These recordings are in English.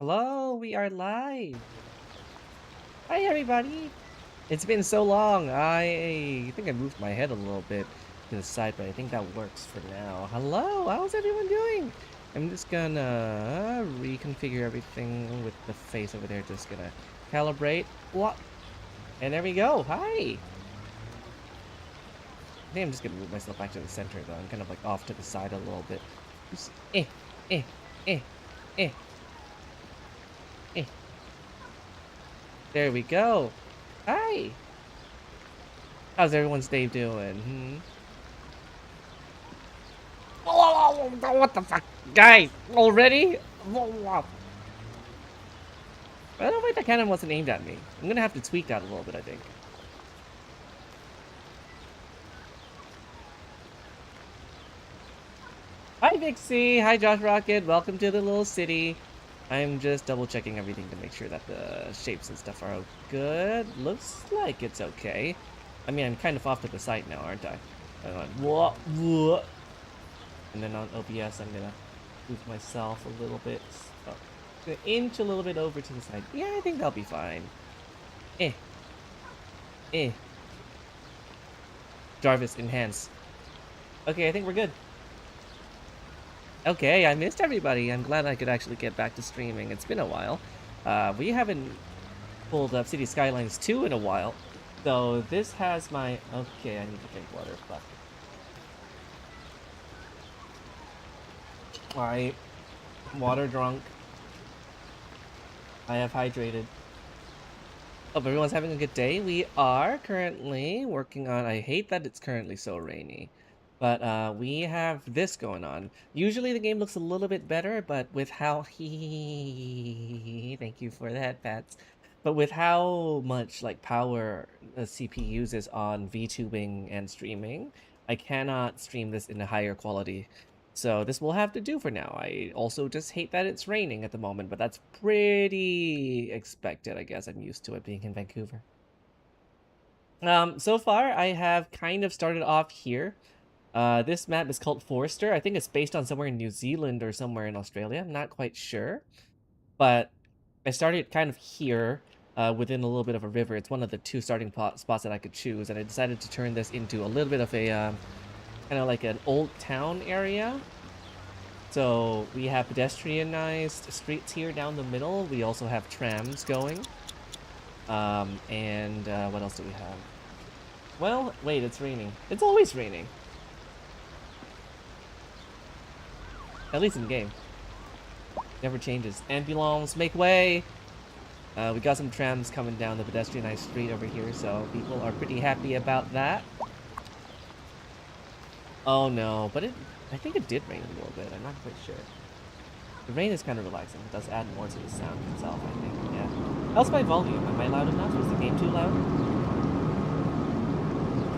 Hello, we are live. Hi, everybody. It's been so long. I think I moved my head a little bit to the side, but I think that works for now. Hello, how's everyone doing? I'm just gonna reconfigure everything with the face over there. Just gonna calibrate. What? And there we go. Hi. I think I'm just gonna move myself back to the center, though. I'm kind of like off to the side a little bit. Just, eh, eh, eh, eh. There we go. Hi. How's everyone's day doing? What the fuck? Guys, already? I don't think that cannon wasn't aimed at me. I'm gonna have to tweak that a little bit, I think. Hi, Vixie. Hi, Josh Rocket. Welcome to the little city. I'm just double checking everything to make sure that the shapes and stuff are good. Looks like it's okay. I mean, I'm kind of off to the side now, aren't I? Whoa. And then on OBS, I'm gonna move myself a little bit. Oh, gonna inch a little bit over to the side. Yeah, I think that'll be fine. Eh. Eh. Jarvis, enhance. Okay, I think we're good. Okay, I missed everybody. I'm glad I could actually get back to streaming. It's been a while. We haven't pulled up City Skylines 2 in a while. So this has my... Okay, I need to drink water. Fuck. Alright. Water drunk. I have hydrated. Hope everyone's having a good day. We are currently working on... I hate that it's currently so rainy. But we have this going on. Usually the game looks a little bit better, but with how... Thank you for that, Pats. But with how much like power the CPU uses on VTubing and streaming, I cannot stream this in a higher quality. So this will have to do for now. I also just hate that it's raining at the moment, but that's pretty expected, I guess. I'm used to it being in Vancouver. So far, I have kind of started off here. This map is called Forster. I think it's based on somewhere in New Zealand or somewhere in Australia. I'm not quite sure. But I started kind of here, within a little bit of a river. It's one of the two starting spots that I could choose, and I decided to turn this into a little bit of a, kind of like an old town area. So we have pedestrianized streets here down the middle. We also have trams going. And what else do we have? Well, wait, it's raining. It's always raining. At least in game. Never changes. Ambulance, make way! We got some trams coming down the pedestrianized street over here, so people are pretty happy about that. Oh no, but I think it did rain a little bit. I'm not quite sure. The rain is kind of relaxing. It does add more to the sound itself, I think. Yeah. How's my volume? Am I loud enough? Is the game too loud?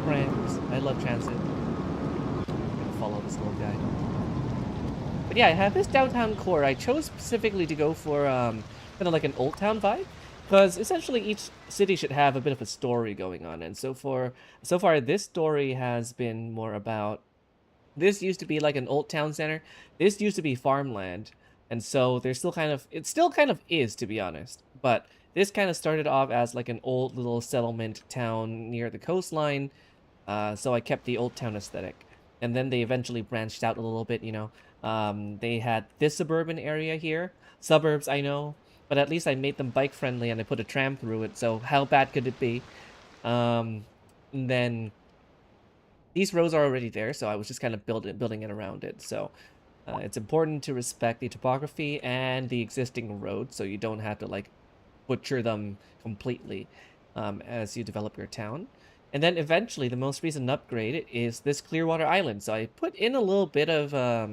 Trams. I love transit. I'm gonna follow this little guy. But yeah, I have this downtown core. I chose specifically to go for kind of like an old town vibe, because essentially each city should have a bit of a story going on. And so far, this story has been more about, this used to be like an old town center. This used to be farmland, and so there's still kind of, it still kind of is, to be honest. But this kind of started off as like an old little settlement town near the coastline. So I kept the old town aesthetic. And then they eventually branched out a little bit, you know. They had this suburban area here. Suburbs, I know. But at least I made them bike friendly and I put a tram through it. So how bad could it be? And then these roads are already there. So I was just kind of building it around it. So it's important to respect the topography and the existing roads. So you don't have to like butcher them completely as you develop your town. And then eventually, the most recent upgrade is this Clearwater Island. So I put in a little bit of... a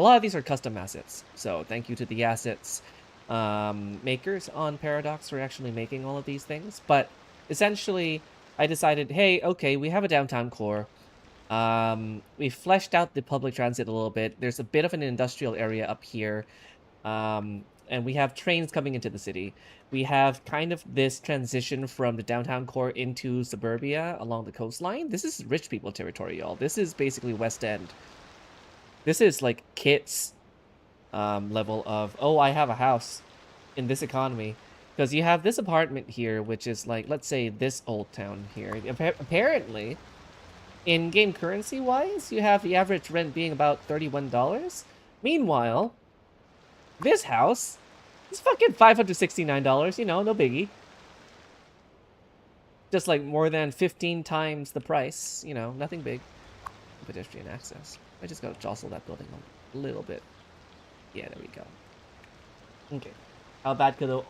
lot of these are custom assets. So thank you to the assets makers on Paradox for actually making all of these things. But essentially, I decided, hey, okay, we have a downtown core. We fleshed out the public transit a little bit. There's a bit of an industrial area up here. And we have trains coming into the city. We have kind of this transition from the downtown core into suburbia along the coastline. This is rich people territory, y'all. This is basically West End. This is like Kit's level of, oh, I have a house. in this economy. Because you have this apartment here, which is like, let's say this old town here. Apparently, in-game currency-wise, you have the average rent being about $31. Meanwhile, this house is fucking $569, you know, no biggie. Just like more than 15 times the price, you know, nothing big. Pedestrian access. I just gotta jostle that building a little bit. Yeah, there we go. Okay. How bad could a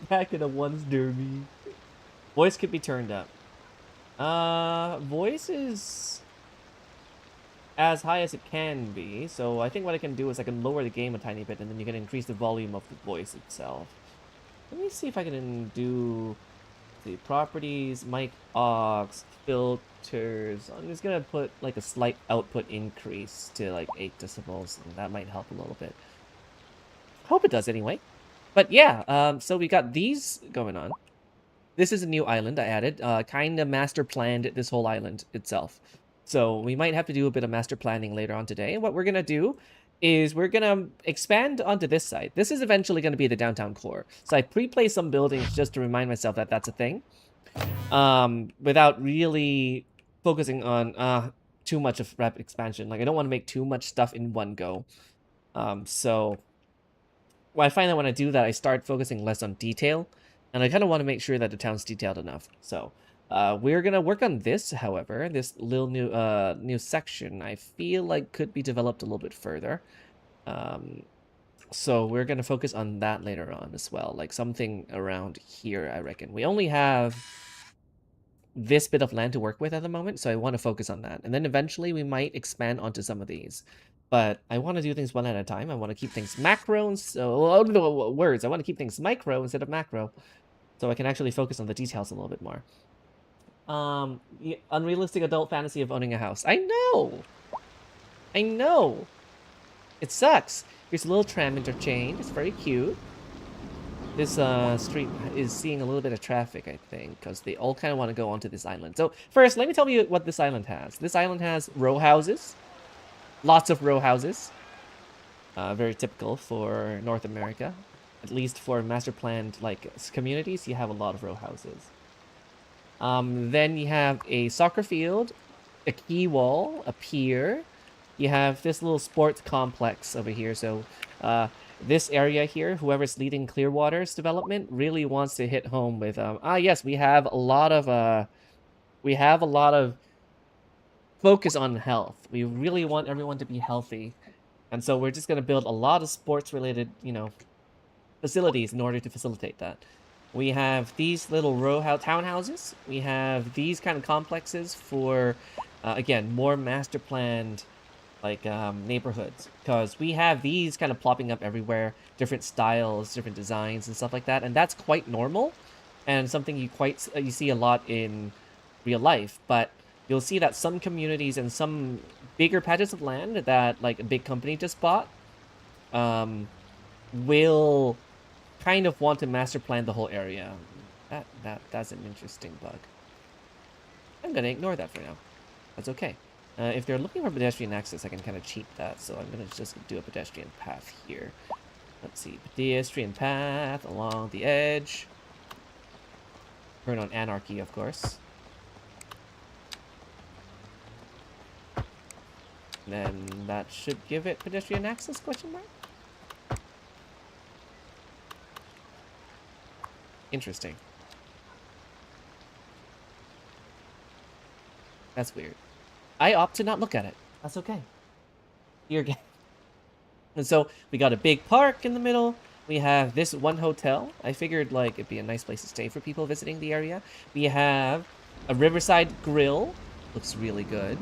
bad could a ones derby? Voice could be turned up. Voice is as high as it can be. So I think what I can do is I can lower the game a tiny bit, and then you can increase the volume of the voice itself. Let me see if I can do the properties, mic aux, filters. I'm just gonna put like a slight output increase to like 8 decibels, and that might help a little bit. Hope it does anyway. But yeah, so we got these going on. This is a new island I added. Kind of master planned this whole island itself. So we might have to do a bit of master planning later on today. And what we're going to do is we're going to expand onto this side. This is eventually going to be the downtown core. So I pre-placed some buildings just to remind myself that that's a thing. Without really focusing on too much of rapid expansion. Like, I don't want to make too much stuff in one go. So well, I find that when I do that, I start focusing less on detail. And I kind of want to make sure that the town's detailed enough. So we're going to work on this, however. This little new section, I feel like could be developed a little bit further. So we're going to focus on that later on as well. Like something around here, I reckon. We only have this bit of land to work with at the moment, so I want to focus on that. And then eventually we might expand onto some of these. But I want to do things one at a time. I want to keep things macro, so words. I want to keep things micro instead of macro, so I can actually focus on the details a little bit more. The unrealistic adult fantasy of owning a house. I know. It sucks. Here's a little tram interchange. It's very cute. This street is seeing a little bit of traffic, I think, because they all kind of want to go onto this island. So first, let me tell you what this island has. This island has row houses. Lots of row houses. Very typical for North America. At least for master planned like communities, you have a lot of row houses. Then you have a soccer field, a quay wall, a pier. You have this little sports complex over here. So this area here, whoever's leading Clearwater's development really wants to hit home with yes, we have a lot of focus on health. We really want everyone to be healthy. And so we're just going to build a lot of sports-related, you know, facilities in order to facilitate that. We have these little row townhouses. We have these kind of complexes for, again, more master-planned, like, neighborhoods. Because we have these kind of plopping up everywhere, different styles, different designs, and stuff like that. And that's quite normal, and something you see a lot in real life. But you'll see that some communities and some bigger patches of land that like a big company just bought will kind of want to master plan the whole area. That's an interesting bug. I'm gonna ignore that for now. That's okay. If they're looking for pedestrian access, I can kind of cheat that, so I'm gonna just do a pedestrian path here. Let's see, pedestrian path along the edge. Turn on anarchy, of course. Then that should give it pedestrian access, question mark? Interesting. That's weird. I opt to not look at it. That's okay. You're game. And so we got a big park in the middle. We have this one hotel. I figured like it'd be a nice place to stay for people visiting the area. We have a Riverside Grill. Looks really good.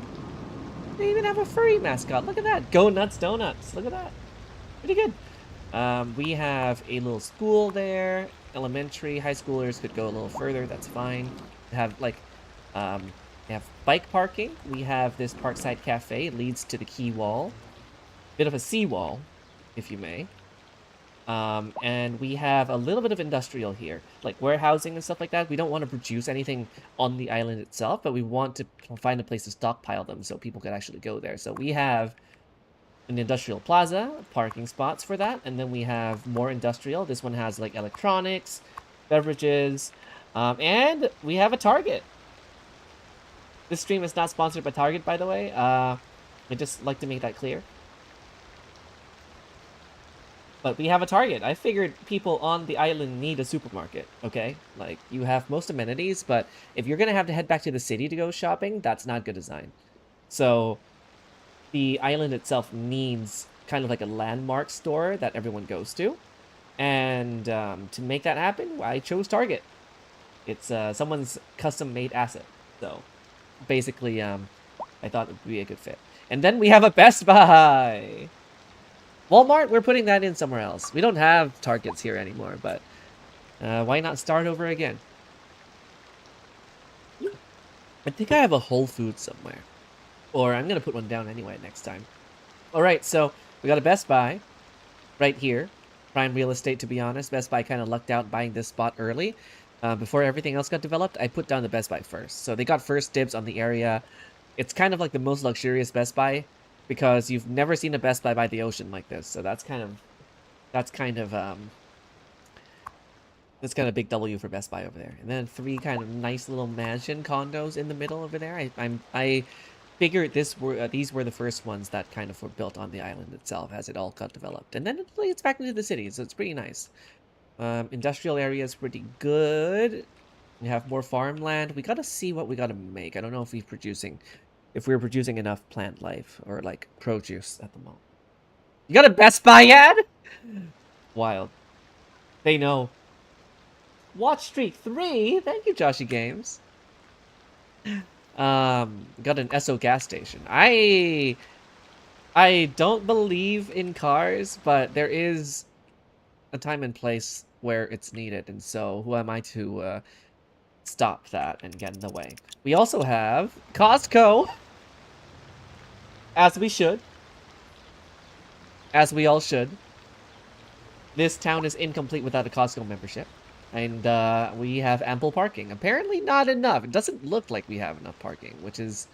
They even have a furry mascot. Look at that. Go Nuts Donuts. Look at that. Pretty good. We have a little school there. Elementary, high schoolers could go a little further. That's fine. We have like, we have bike parking. We have this Parkside Cafe. It leads to the quay wall. Bit of a seawall, if you may. And we have a little bit of industrial here, like warehousing and stuff like that. We don't want to produce anything on the island itself, but we want to find a place to stockpile them so people can actually go there. So we have an industrial plaza, parking spots for that, and then we have more industrial. This one has like electronics, beverages, and we have a Target. This stream is not sponsored by Target, by the way. I just like to make that clear. But we have a Target. I figured people on the island need a supermarket, okay? Like, you have most amenities, but if you're gonna have to head back to the city to go shopping, that's not good design. So, the island itself needs kind of like a landmark store that everyone goes to. And to make that happen, I chose Target. It's someone's custom-made asset. So, basically, I thought it would be a good fit. And then we have a Best Buy! Walmart, we're putting that in somewhere else. We don't have Targets here anymore, but why not start over again? I think I have a Whole Foods somewhere. Or I'm going to put one down anyway next time. Alright, so we got a Best Buy right here. Prime real estate, to be honest. Best Buy kind of lucked out buying this spot early. Before everything else got developed, I put down the Best Buy first. So they got first dibs on the area. It's kind of like the most luxurious Best Buy, because you've never seen a Best Buy by the ocean like this. So that's kind of big W for Best Buy over there. And then 3 kind of nice little mansion condos in the middle over there. I figured these were the first ones that kind of were built on the island itself as it all got developed. And then it leads back into the city, so it's pretty nice. Industrial area is pretty good. We have more farmland. We gotta see what we gotta make. I don't know if we're producing enough plant life or like produce at the moment. You got a Best Buy ad? Wild. They know. Watch Street 3. Thank you, Joshy Games. Got an Esso gas station. I don't believe in cars, but there is a time and place where it's needed, and so who am I to stop that and get in the way? We also have Costco, as we should, as we all should. This town is incomplete without a Costco membership, and we have ample parking. Apparently not enough. It doesn't look like we have enough parking, which is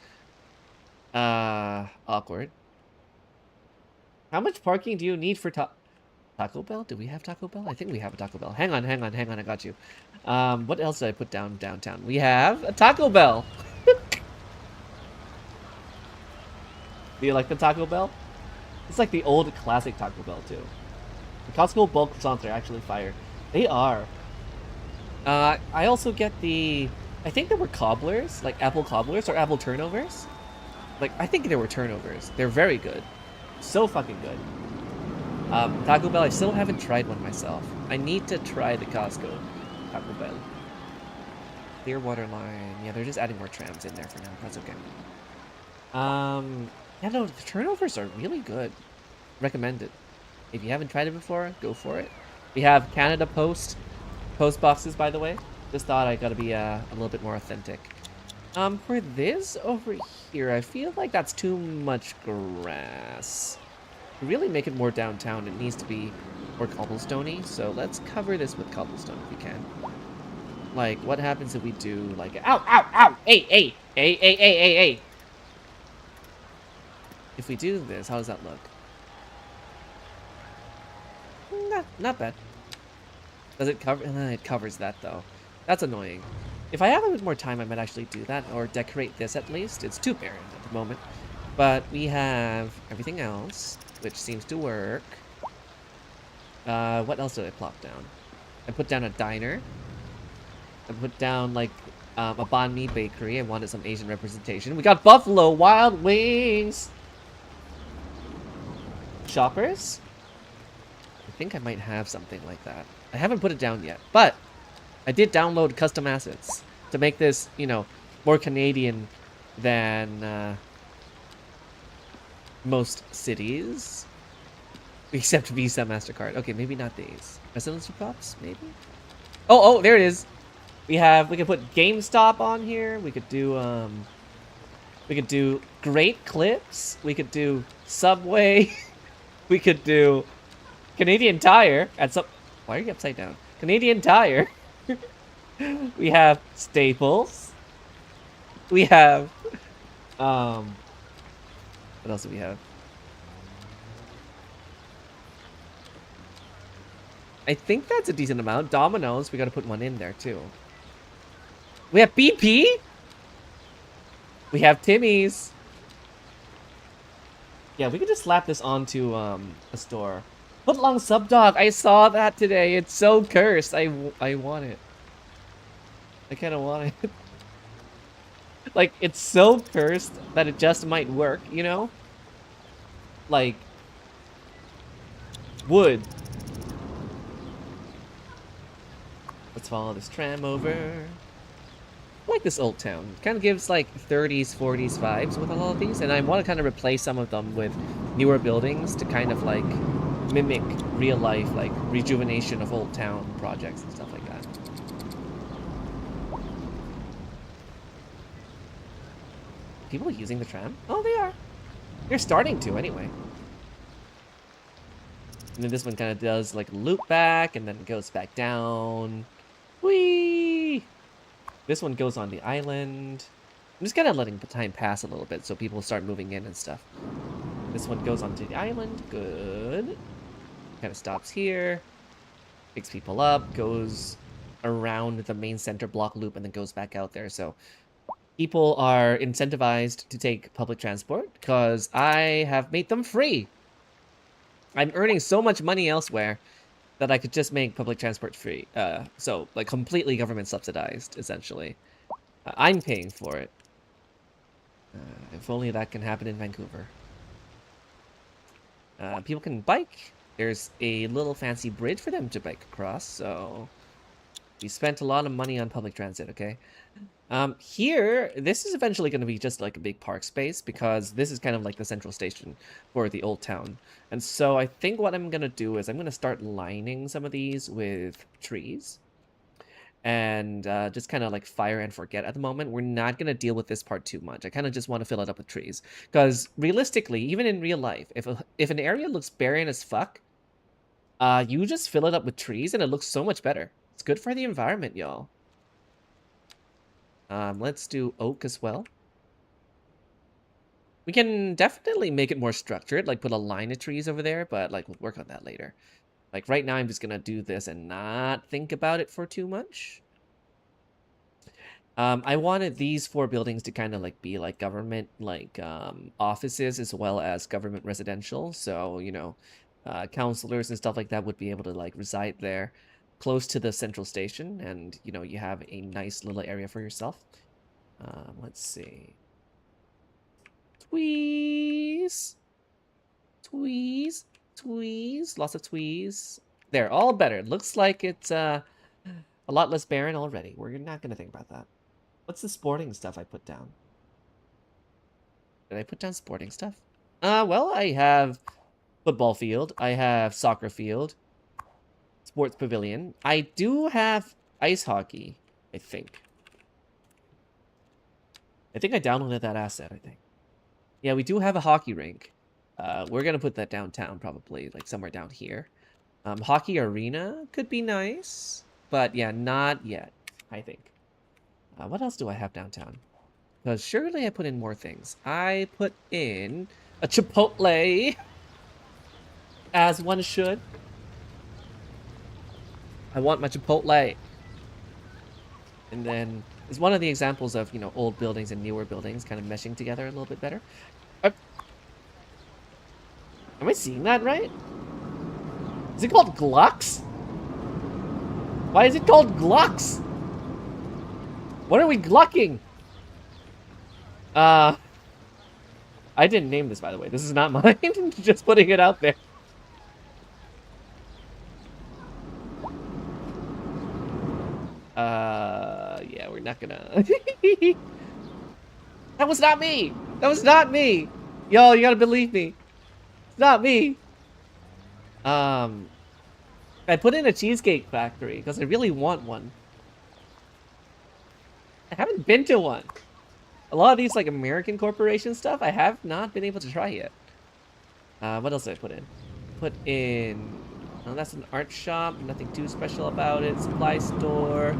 awkward. How much parking do you need for Taco Bell? Do we have Taco Bell? I think we have a Taco Bell. Hang on, I got you. What else did I put down downtown? We have a Taco Bell. Do you like the Taco Bell? It's like the old classic Taco Bell too. The Costco bulk croissants are actually fire. They are. I also get I think there were cobblers, like apple cobblers or apple turnovers. Like, I think there were turnovers. They're very good. So fucking good. Taco Bell, I still haven't tried one myself. I need to try the Costco Taco Bell. Clearwater line. Yeah, they're just adding more trams in there for now. That's okay. Yeah, no, the turnovers are really good. Recommend it. If you haven't tried it before, go for it. We have Canada Post boxes, by the way. Just thought I gotta be a little bit more authentic. For this over here, I feel like that's too much grass. To really make it more downtown, it needs to be more cobblestoney. So let's cover this with cobblestone if we can. Like, what happens if we do like, ow, ow, ow, hey. If we do this, how does that look? Not bad. Does it cover? It covers that though. That's annoying. If I have a bit more time, I might actually do that, or decorate this at least. It's too barren at the moment. But we have everything else, which seems to work. What else did I plop down? I put down a diner. I put down, like, a banh mi bakery. I wanted some Asian representation. We got Buffalo Wild Wings! Shoppers? I think I might have something like that. I haven't put it down yet, but I did download custom assets to make this, you know, more Canadian than most cities. Except Visa, MasterCard. Okay, maybe not these. Residency props, maybe? Oh, there it is. We can put GameStop on here. We could do Great Clips. We could do Subway. We could do Canadian Tire at some. Why are you upside down? Canadian Tire. We have Staples. We have what else do we have? I think that's a decent amount. Domino's, we gotta put one in there too. We have BP? We have Timmy's. Yeah, we could just slap this onto a store. Footlong Subdog, I saw that today. It's so cursed. I want it. I kind of want it. Like, it's so cursed that it just might work, you know? Like, wood. Let's follow this tram over. I like this old town. It kind of gives like 30s, 40s vibes with a lot of these, and I want to kind of replace some of them with newer buildings to kind of like mimic real life, like rejuvenation of old town projects and stuff like that. People using the tram? Oh, they are. They're starting to anyway. And then this one kind of does like a loop back and then goes back down. Whee! This one goes on the island. I'm just kind of letting the time pass a little bit so people start moving in and stuff. This one goes onto the island. Good. Kind of stops here. Picks people up. Goes around the main center block loop and then goes back out there. So people are incentivized to take public transport because I have made them free. I'm earning so much money elsewhere that I could just make public transport free. So, like, completely government subsidized, essentially. I'm paying for it. If only that can happen in Vancouver. People can bike. There's a little fancy bridge for them to bike across, so we spent a lot of money on public transit, okay? Here, this is eventually going to be just like a big park space because this is kind of like the central station for the old town. And so I think what I'm going to do is I'm going to start lining some of these with trees. And just kind of like fire and forget at the moment. We're not going to deal with this part too much. I kind of just want to fill it up with trees. Because realistically, even in real life, if an area looks barren as fuck, you just fill it up with trees and it looks so much better. It's good for the environment, y'all. Let's do oak as well. We can definitely make it more structured, like put a line of trees over there, but like we'll work on that later. Like right now I'm just gonna do this and not think about it for too much. I wanted these 4 buildings to kind of like be like government like offices as well as government residential. So, you know, counselors and stuff like that would be able to like reside there, close to the central station, and you know, you have a nice little area for yourself. Let's see. Tweeze, tweeze, tweeze, lots of tweeze. There, all better. Looks like it's a lot less barren already. We're not gonna think about that. What's the sporting stuff I put down? Did I put down sporting stuff? Well, I have football field. I have soccer field. Sports pavilion. I do have ice hockey, I think. I think I downloaded that asset, I think. Yeah, we do have a hockey rink. We're gonna put that downtown, probably, like somewhere down here. Hockey arena could be nice, but yeah, not yet, I think. What else do I have downtown? Because surely I put in more things. I put in a Chipotle, as one should. I want my Chipotle. And then it's one of the examples of, you know, old buildings and newer buildings kind of meshing together a little bit better. Am I seeing that right? Is it called Glucks? Why is it called Glucks? What are we glucking? I didn't name this, by the way. This is not mine. Just putting it out there. Yeah, we're not gonna... That was not me! That was not me! Yo, you gotta believe me. It's not me. I put in a cheesecake factory because I really want one. I haven't been to one. A lot of these like American corporation stuff I have not been able to try yet. What else did I put in? Put in... Oh, that's an art shop. Nothing too special about it. Supply store.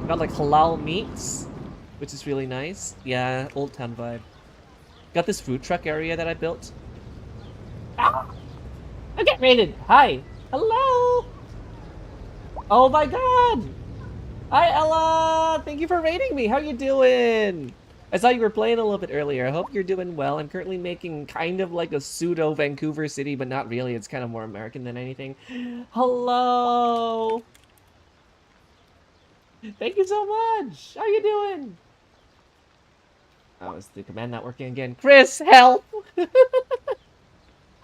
Got like halal meats, which is really nice. Yeah, old town vibe. Got this food truck area that I built. Ah! I get raided. Hi. Hello. Oh my god! Hi, Ella! Thank you for rating me. How you doing? I saw you were playing a little bit earlier. I hope you're doing well. I'm currently making kind of like a pseudo Vancouver City, but not really. It's kind of more American than anything. Hello! Thank you so much! How you doing? Oh, is the command not working again? Chris, help!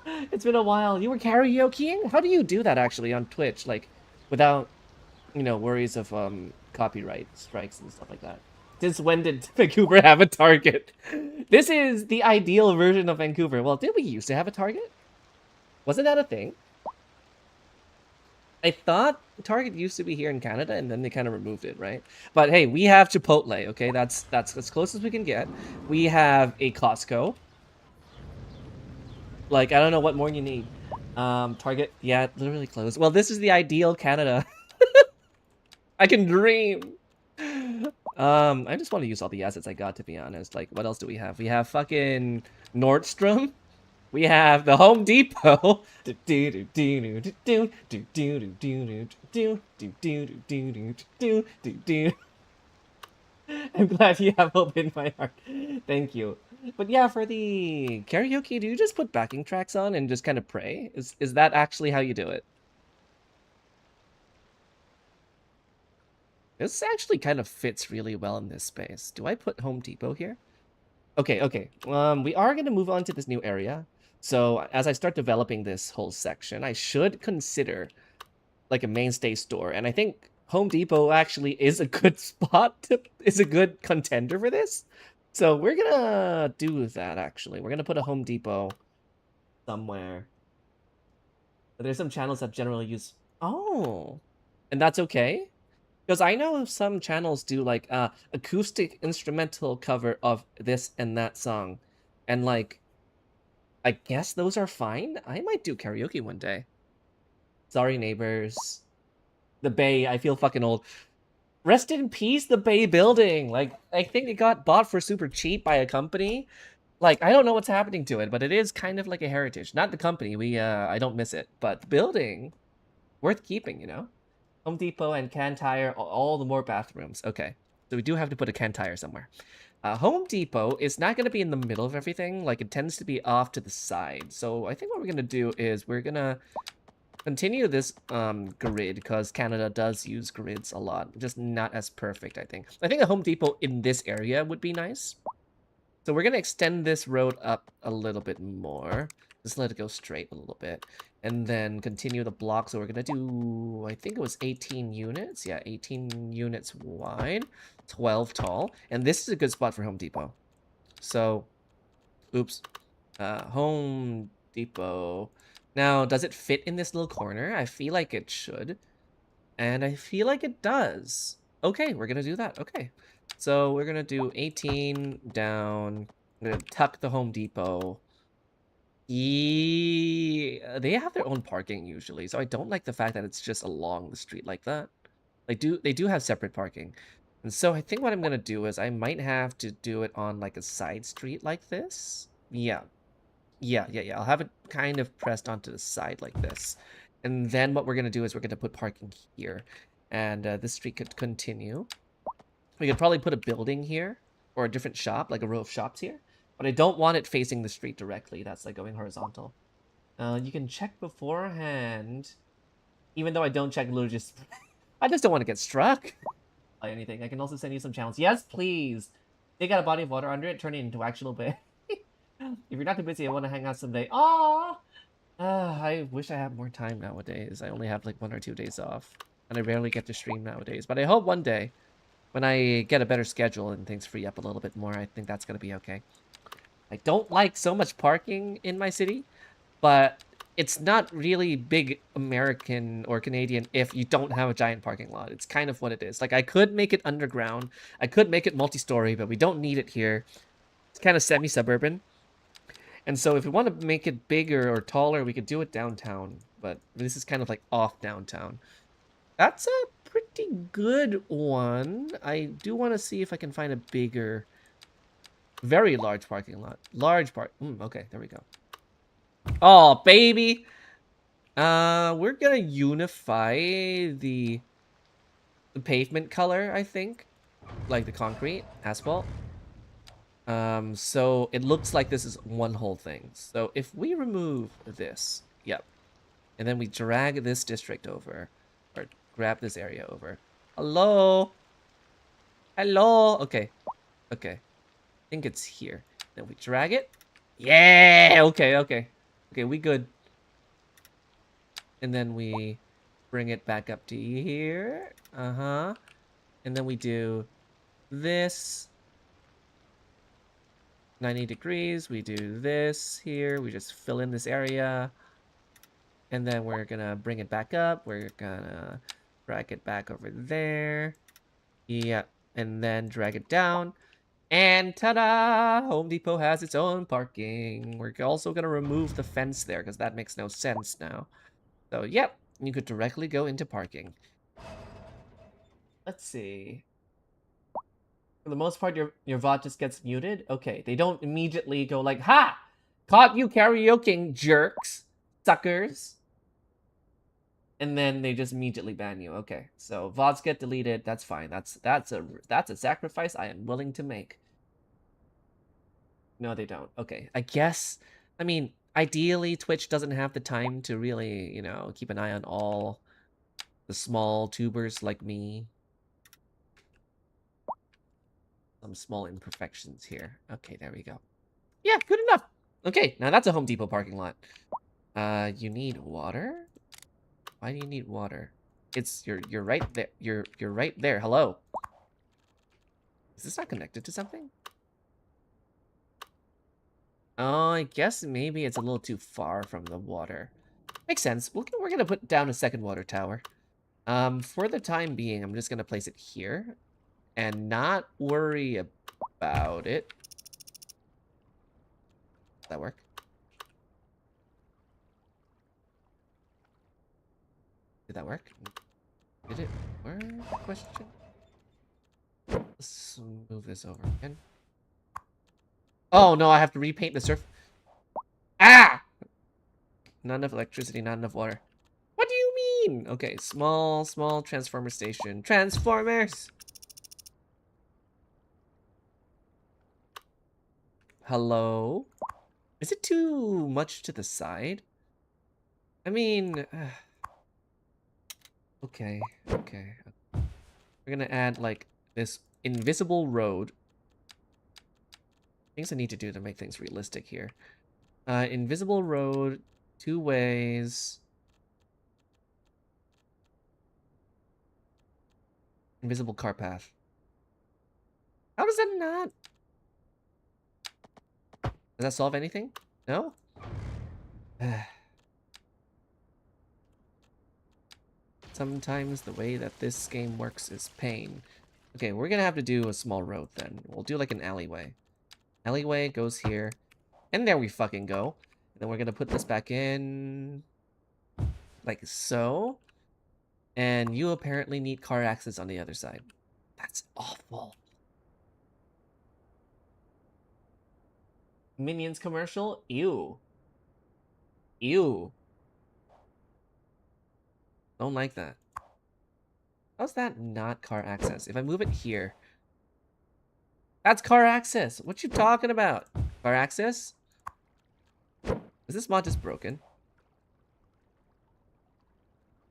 It's been a while. You were karaokeing? How do you do that actually on Twitch? Like, without, worries of copyright strikes and stuff like that. Since when did Vancouver have a Target? This is the ideal version of Vancouver. Well, did we used to have a Target? Wasn't that a thing? I thought Target used to be here in Canada, and then they kind of removed it, right? But hey, we have Chipotle, okay? That's as close as we can get. We have a Costco. Like, I don't know what more you need. Target, yeah, literally closed. Well, this is the ideal Canada. I can dream. I just want to use all the assets I got, to be honest. Like, what else do we have? We have fucking Nordstrom. We have the Home Depot. I'm glad you have hope in my heart. Thank you. But yeah, for the karaoke, do you just put backing tracks on and just kind of pray? Is that actually how you do it? This actually kind of fits really well in this space. Do I put Home Depot here? Okay. We are going to move on to this new area. So as I start developing this whole section, I should consider like a mainstay store. And I think Home Depot actually is a good is a good contender for this. So we're going to do that, actually. We're going to put a Home Depot somewhere. There's some channels that generally use... Oh, and that's okay? Because I know some channels do like acoustic instrumental cover of this and that song. And like, I guess those are fine. I might do karaoke one day. Sorry, neighbors. The Bay, I feel fucking old. Rest in peace, the Bay building. Like, I think it got bought for super cheap by a company. Like, I don't know what's happening to it, but it is kind of like a heritage. Not the company, I don't miss it. But the building, worth keeping, you know? Home Depot and Can Tire, all the more bathrooms. Okay, so we do have to put a Can Tire somewhere. Home Depot is not going to be in the middle of everything. Like, it tends to be off to the side. So I think what we're going to do is we're going to continue this grid, because Canada does use grids a lot. Just not as perfect, I think. I think a Home Depot in this area would be nice. So we're going to extend this road up a little bit more. Just let it go straight a little bit. And then continue the block. So we're going to do, I think it was 18 units. Yeah, 18 units wide, 12 tall. And this is a good spot for Home Depot. So, oops. Home Depot. Now, does it fit in this little corner? I feel like it should. And I feel like it does. Okay, we're going to do that. Okay. So we're going to do 18 down. I'm going to tuck the Home Depot. Yeah, they have their own parking usually, so I don't like the fact that it's just along the street like that. They do have separate parking. And so I think what I'm going to do is I might have to do it on like a side street like this. Yeah. I'll have it kind of pressed onto the side like this. And then what we're going to do is we're going to put parking here. And this street could continue. We could probably put a building here, or a different shop, like a row of shops here. But I don't want it facing the street directly. That's like going horizontal. You can check beforehand. Even though I don't check, literally just... I just don't want to get struck by anything. I can also send you some channels. Yes, please! They got a body of water under it, turn it into actual bay. If you're not too busy, I want to hang out someday. Aww! I wish I had more time nowadays. I only have like 1 or 2 days off. And I rarely get to stream nowadays. But I hope one day, when I get a better schedule and things free up a little bit more, I think that's going to be okay. I don't like so much parking in my city, but it's not really big American or Canadian if you don't have a giant parking lot. It's kind of what it is. Like, I could make it underground. I could make it multi-story, but we don't need it here. It's kind of semi-suburban. And so if we want to make it bigger or taller, we could do it downtown. But this is kind of like off downtown. That's a pretty good one. I do want to see if I can find a bigger, very large parking lot. Okay, there we go. Oh, baby. We're gonna unify the the pavement color, I think. Like the concrete, asphalt. So it looks like this is one whole thing. So if we remove this, yep, and then we drag this district over, or grab this area over. Hello? Hello? Okay. Okay. I think it's here. Then we drag it. Yeah! Okay, okay. Okay, we good. And then we bring it back up to here. Uh-huh. And then we do this. 90 degrees. We do this here. We just fill in this area. And then we're gonna bring it back up. We're gonna drag it back over there. Yep. And then drag it down. And ta-da! Home Depot has its own parking. We're also gonna remove the fence there because that makes no sense now. So, yep. You could directly go into parking. Let's see. For the most part, your VOD just gets muted. Okay, they don't immediately go like, "Ha! Caught you karaokeing, jerks, suckers," and then they just immediately ban you. Okay, so VODs get deleted. That's fine. That's a sacrifice I am willing to make. No, they don't. Okay, I guess. I mean, ideally, Twitch doesn't have the time to really, keep an eye on all the small tubers like me. Some small imperfections here. Okay, there we go. Yeah, good enough. Okay, now that's a Home Depot parking lot. You need water? Why do you need water? You're right there. You're right there. Hello. Is this not connected to something? Oh, I guess maybe it's a little too far from the water. Makes sense. We're gonna put down a second water tower. For the time being, I'm just gonna place it here and not worry about it. Does that work? Did that work? Did it work? Question. Let's move this over again. Oh no, I have to repaint the surf. Ah! Not enough electricity, not enough water. What do you mean? Okay, small transformer station. Transformers! Hello? Is it too much to the side? I mean... okay. We're gonna add, like, this invisible road. Things I need to do to make things realistic here. Invisible road, 2 ways. Invisible car path. How does that not... Does that solve anything? No? Sometimes the way that this game works is pain. Okay, we're gonna have to do a small road then. We'll do like an alleyway. Alleyway goes here. And there we fucking go. And then we're gonna put this back in... like so. And you apparently need car access on the other side. That's awful. Minions commercial? Ew. Ew. Don't like that. How's that not car access? If I move it here... That's car access! What you talking about? Car access? Is this mod just broken?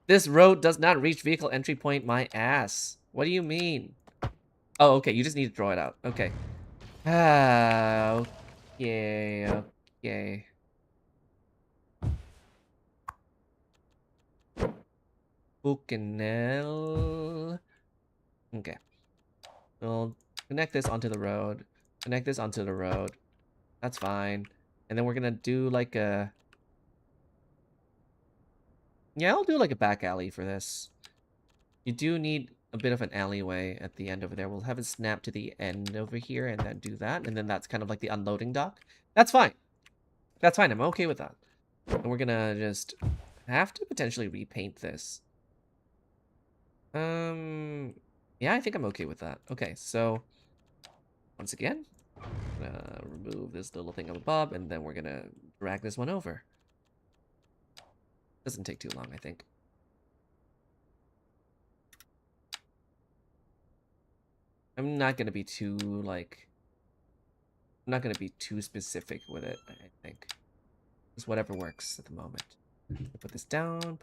This road does not reach vehicle entry point, my ass. What do you mean? Oh, okay, you just need to draw it out. Okay. Ah, okay, okay. Bucanel. Okay. We'll connect this onto the road. Connect this onto the road. That's fine. And then we're gonna do like a... Yeah, I'll do like a back alley for this. You do need a bit of an alleyway at the end over there. We'll have it snap to the end over here and then do that. And then that's kind of like the unloading dock. That's fine. That's fine. I'm okay with that. And we're gonna just have to potentially repaint this. Yeah, I think I'm okay with that. Okay, so once again, remove this little thing up above, and then we're gonna drag this one over. Doesn't take too long, I think. I'm not gonna be too, like... I'm not gonna be too specific with it, I think. Just whatever works at the moment. Put this down,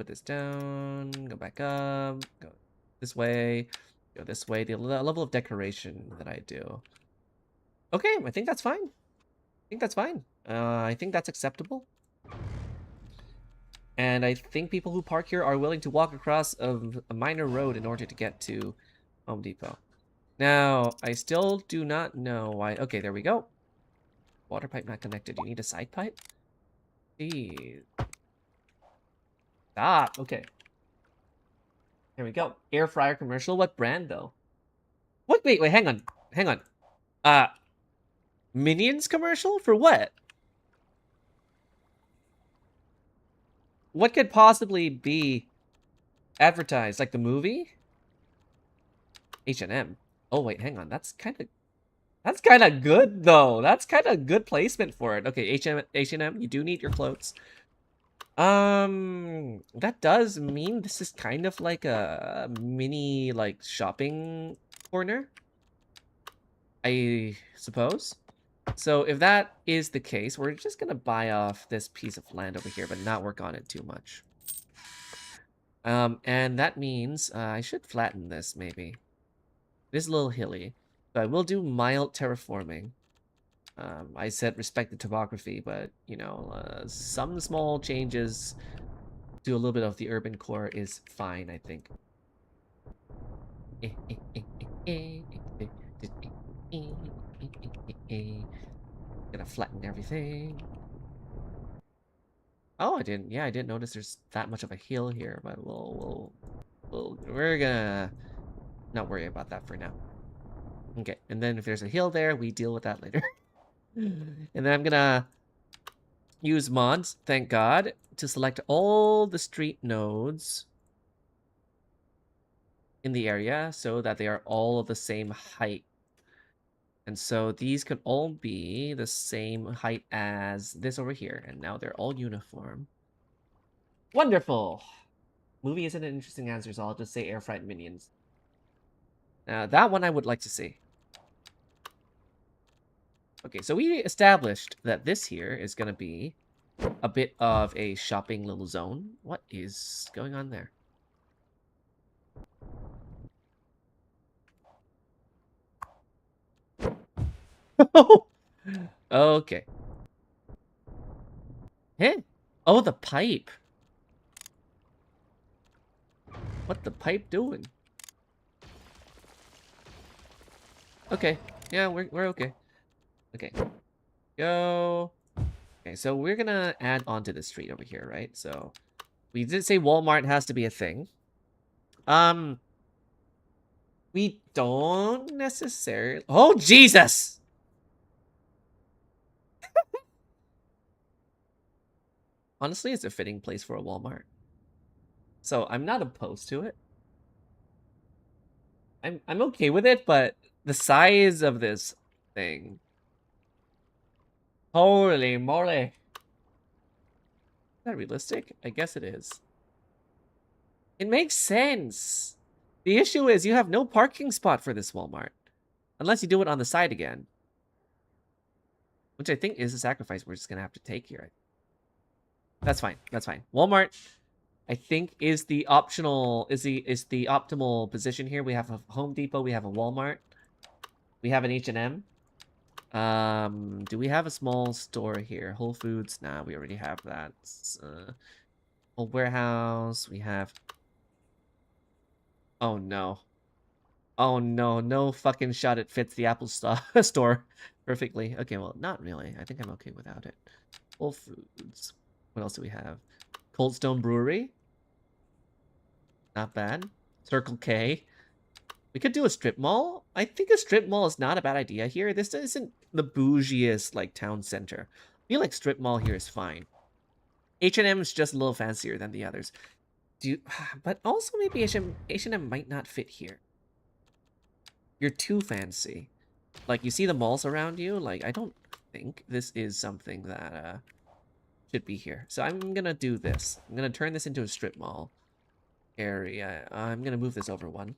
go back up, go this way, go this way. The level of decoration that I do. Okay, I think that's fine. I think that's fine. I think that's acceptable. And I think people who park here are willing to walk across a minor road in order to get to Home Depot. Now, I still do not know why... Okay, there we go. Water pipe not connected. You need a side pipe? Jeez. Ah, okay. There we go. Air fryer commercial. What brand, though? What? Wait, hang on. Hang on. Minions commercial? For what? What could possibly be advertised? Like the movie? H&M. Oh, wait, hang on. That's kind of good, though. That's kind of good placement for it. Okay, H&M, you do need your clothes. That does mean this is kind of like a mini, like, shopping corner, I suppose. So if that is the case, we're just gonna buy off this piece of land over here, but not work on it too much. And that means I should flatten this, maybe. It is a little hilly, but I will do mild terraforming. I said respect the topography, but, you know, some small changes to a little bit of the urban core is fine, I think. Gonna flatten everything. Oh, I didn't notice there's that much of a hill here, but we're gonna not worry about that for now. Okay, and then if there's a hill there, we deal with that later. And then I'm gonna use mods, thank God, to select all the street nodes in the area so that they are all of the same height. And so these could all be the same height as this over here, and now they're all uniform. Wonderful! Movie isn't an interesting answer, so I'll just say air fried minions. Now, that one I would like to see. Okay, so we established that this here is going to be a bit of a shopping little zone. What is going on there? Okay. Hey. Oh, the pipe. What the pipe doing? Okay. Yeah, we're okay. Okay. Go. Okay, so we're gonna add onto the street over here, right? So we did say Walmart has to be a thing. We don't necessarily... Oh, Jesus! Honestly, it's a fitting place for a Walmart. So I'm not opposed to it. I'm okay with it, but the size of this thing... Holy moly. Is that realistic? I guess it is. It makes sense. The issue is you have no parking spot for this Walmart. Unless you do it on the side again. Which I think is a sacrifice we're just going to have to take here. That's fine. That's fine. Walmart, I think, is the optional... Is the optimal position here. We have a Home Depot. We have a Walmart. We have an H&M. Do we have a small store here? Whole Foods? Nah, we already have that. A warehouse. We have... Oh, no. Oh, no. No fucking shot it fits the Apple store perfectly. Okay, well, not really. I think I'm okay without it. Whole Foods. What else do we have? Cold Stone Brewery. Not bad. Circle K. We could do a strip mall. I think a strip mall is not a bad idea here. This isn't the bougiest, like, town center. I feel like strip mall here is fine. H&M is just a little fancier than the others. But also maybe H&M might not fit here. You're too fancy. Like, you see the malls around you? Like, I don't think this is something that should be here. So I'm gonna do this. I'm gonna turn this into a strip mall area. I'm gonna move this over one.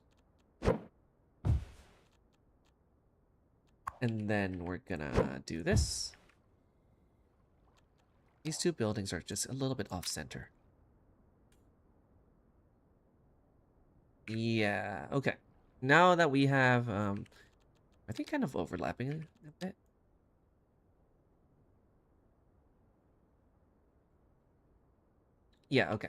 And then we're gonna do this. These two buildings are just a little bit off-center. Yeah, okay. Now that we have, are they kind of overlapping a bit? Yeah, okay.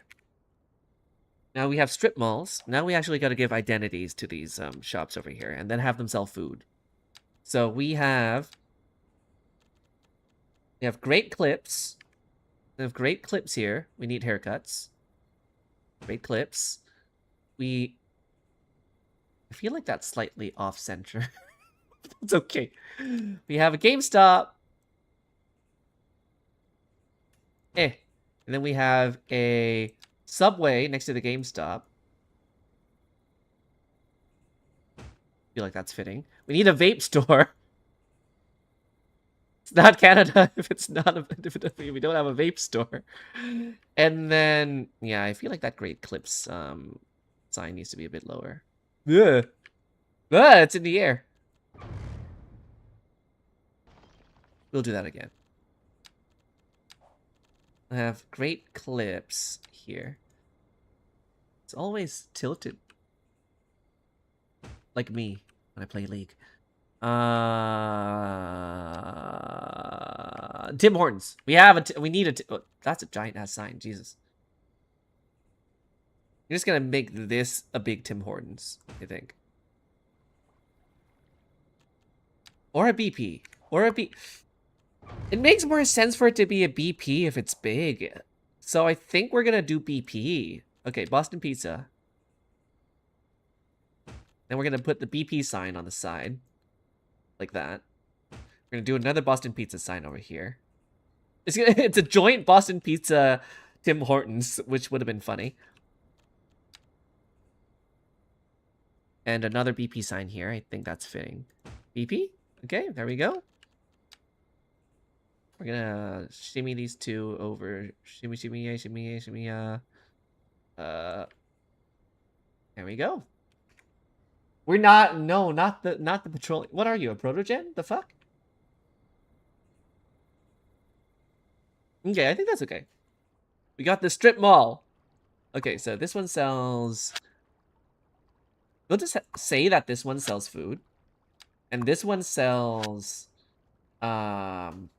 Now we have strip malls. Now we actually got to give identities to these shops over here and then have them sell food. So we have great clips. We have great clips here. We need haircuts. Great clips. I feel like that's slightly off center. It's okay. We have a GameStop. And then we have a Subway next to the GameStop. Feel like that's fitting. We need a vape store. It's not Canada if it's not if we don't have a vape store. And then yeah, I feel like that Great Clips sign needs to be a bit lower. Yeah. Ah, it's in the air. We'll do that again. I have Great Clips here. It's always tilted. Like me when I play League. Tim Hortons. We need a. Oh, that's a giant ass sign. Jesus. You're just gonna make this a big Tim Hortons, I think. Or a BP. Or a B. It makes more sense for it to be a BP if it's big. So I think we're gonna do BP. Okay, Boston Pizza. Then we're gonna put the BP sign on the side. Like that. We're gonna do another Boston Pizza sign over here. It's a joint Boston Pizza Tim Hortons, which would have been funny. And another BP sign here. I think that's fitting. BP? Okay, there we go. We're gonna shimmy these two over. Shimmy, shimmy, yeah, shimmy, yeah, shimmy, there we go. We're not, no, not the patrol. What are you, a protogen? The fuck? Okay, I think that's okay. We got the strip mall. Okay, so this one sells... We'll just say that this one sells food. And this one sells... Hang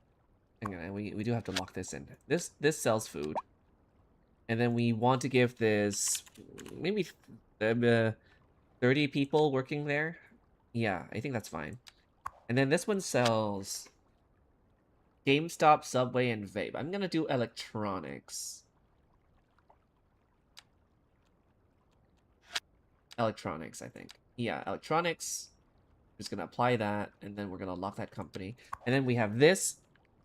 on, we do have to lock this in. This sells food. And then we want to give this... Maybe 30 people working there. Yeah, I think that's fine. And then this one sells... GameStop, Subway, and Vape. I'm gonna do electronics. Electronics, I think. Yeah, electronics. Just gonna apply that, and then we're gonna lock that company. And then we have this.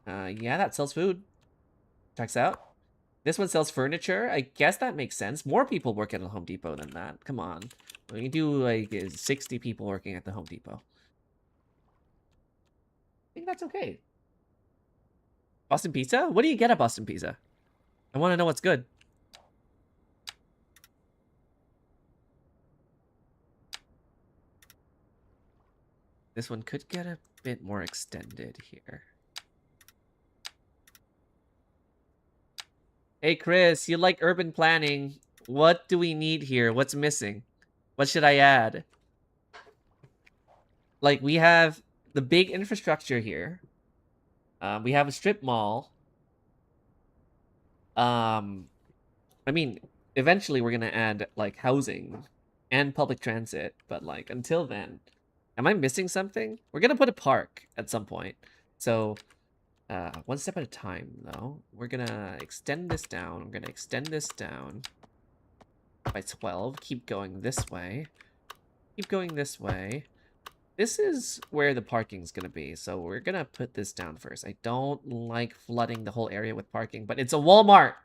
Yeah, that sells food. Checks out. This one sells furniture. I guess that makes sense. More people work at a Home Depot than that. Come on. We can do like 60 people working at the Home Depot. I think that's okay. Boston Pizza? What do you get at Boston Pizza? I want to know what's good. This one could get a bit more extended here. Hey, Chris, you like urban planning. What do we need here? What's missing? What should I add? Like, we have the big infrastructure here. We have a strip mall. I mean, eventually we're gonna add, like, housing and public transit. But, like, until then... Am I missing something? We're gonna put a park at some point. So, one step at a time, though. We're gonna extend this down. We're gonna extend this down by 12. Keep going this way. Keep going this way. This is where the parking's gonna be. So we're gonna put this down first. I don't like flooding the whole area with parking, but it's a Walmart.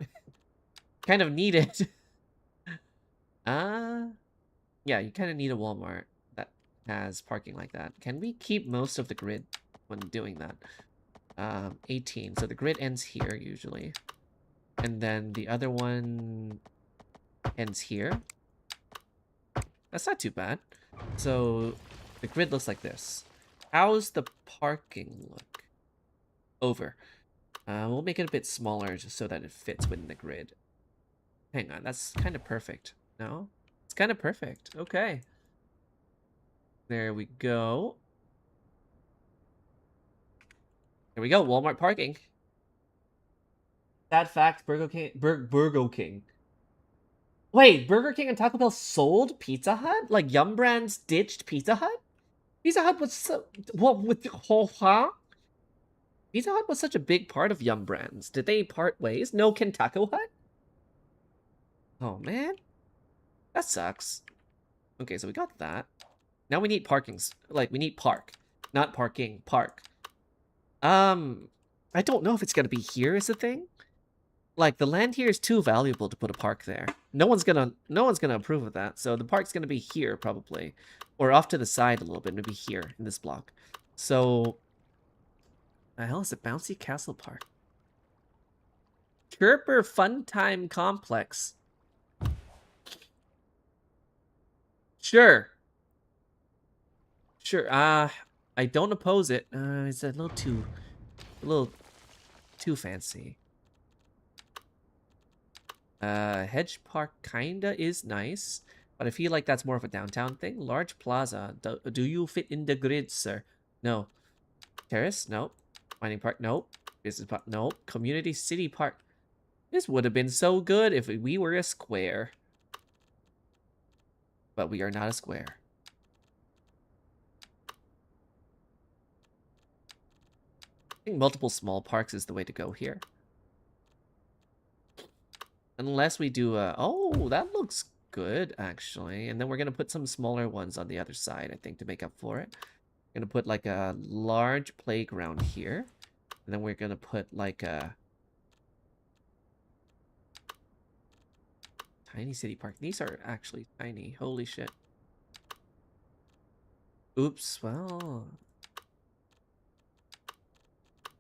Kind of need it. Yeah, you kind of need a Walmart that has parking like that. Can we keep most of the grid when doing that? 18. So the grid ends here usually. And then the other one ends here. That's not too bad. So the grid looks like this. How's the parking look? Over. We'll make it a bit smaller just so that it fits within the grid. Hang on, that's kind of perfect. No? It's kind of perfect. Okay. There we go. There we go, Walmart parking. Sad fact, Burger King... Burger King. Wait, Burger King and Taco Bell sold Pizza Hut? Like, Yum Brands ditched Pizza Hut? Pizza Hut was so... What, with... Huh? Pizza Hut was such a big part of Yum Brands. Did they part ways? No Taco Hut? Oh, man. That sucks. Okay, so we got that. Now we need parkings. Like, we need park. Not parking, park. I don't know if it's gonna be here is the thing. Like, the land here is too valuable to put a park there. No one's gonna approve of that. So the park's gonna be here, probably. Or off to the side a little bit, maybe here, in this block. So... the hell is a Bouncy Castle Park? Chirper Funtime Complex. Sure. Sure. I don't oppose it. It's a little too fancy. Hedge Park kinda is nice, but I feel like that's more of a downtown thing. Large Plaza. Do you fit in the grid, sir? No. Terrace? Nope. Mining Park? Nope. Business Park? Nope. Community City Park. This would have been so good if we were a square. But we are not a square. I think multiple small parks is the way to go here. Unless we do a... oh, that looks good, actually. And then we're going to put some smaller ones on the other side, I think, to make up for it. We're going to put, like, a large playground here. And then we're going to put, like, a... tiny city park. These are actually tiny. Holy shit. Oops, well...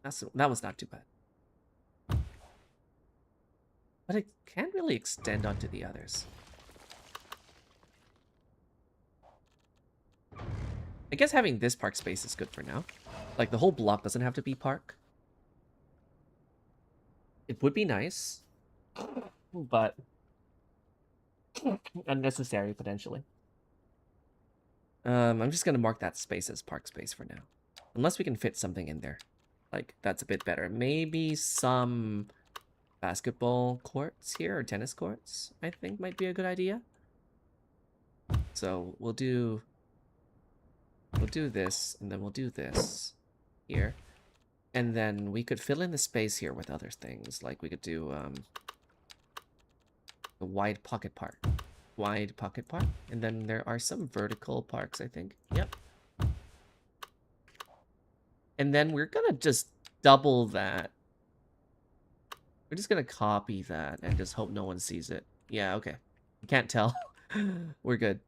that was not too bad. But it can't really extend onto the others. I guess having this park space is good for now. Like, the whole block doesn't have to be park. It would be nice. But... unnecessary, potentially. I'm just gonna mark that space as park space for now. Unless we can fit something in there. Like, that's a bit better. Maybe some... basketball courts here, or tennis courts, I think might be a good idea. So we'll do this, and then we'll do this here. And then we could fill in the space here with other things. Like we could do a wide pocket park. Wide pocket park. And then there are some vertical parks, I think. Yep. And then we're gonna just double that. We're just gonna copy that and just hope no one sees it. Yeah, okay. You can't tell. We're good.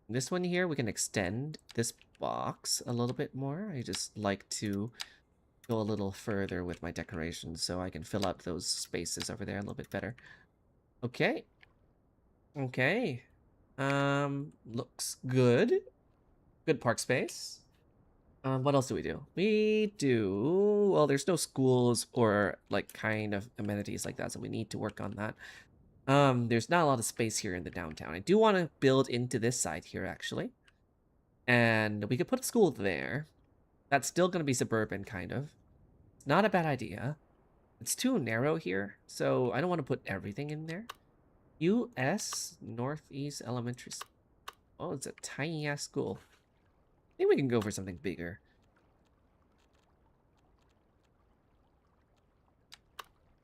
This one here, we can extend this box a little bit more. I just like to go a little further with my decorations so I can fill out those spaces over there a little bit better. Okay. Okay. Looks good. Good park space. What else do? We do... well, there's no schools or, like, kind of amenities like that, so we need to work on that. There's not a lot of space here in the downtown. I do want to build into this side here, actually. And we could put a school there. That's still going to be suburban, kind of. It's not a bad idea. It's too narrow here, so I don't want to put everything in there. U.S. Northeast Elementary School. Oh, it's a tiny-ass school. I think we can go for something bigger.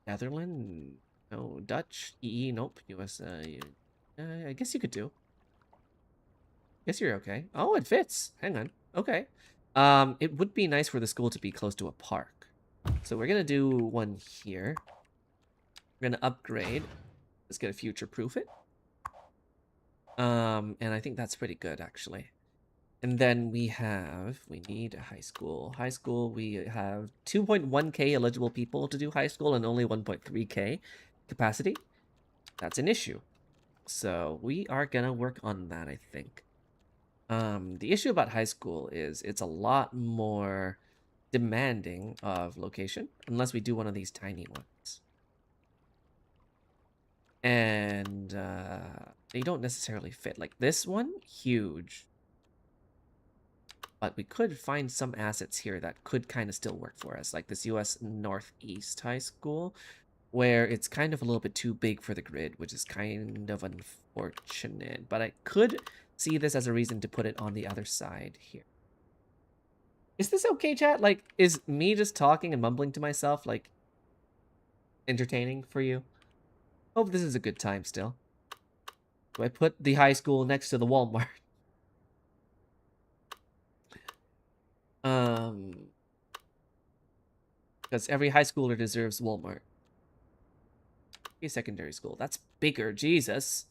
Netherlands? No. Dutch? EE? Nope. US? I guess you could do. Guess you're okay. Oh, it fits. Hang on. Okay. It would be nice for the school to be close to a park. So we're gonna do one here. We're gonna upgrade. Let's get a future-proof it. And I think that's pretty good, actually. And then we need a high school. High school, we have 2.1k eligible people to do high school and only 1.3k capacity. That's an issue. So we are gonna work on that, I think. The issue about high school is it's a lot more demanding of location, unless we do one of these tiny ones. And they don't necessarily fit. Like this one, huge. But we could find some assets here that could kind of still work for us, like this US Northeast High School, where it's kind of a little bit too big for the grid, which is kind of unfortunate. But I could see this as a reason to put it on the other side here. Is this okay, chat? Like, is me just talking and mumbling to myself, like, entertaining for you? Hope this is a good time still. Do I put the high school next to the Walmart? Because every high schooler deserves Walmart. A secondary school. That's bigger, Jesus.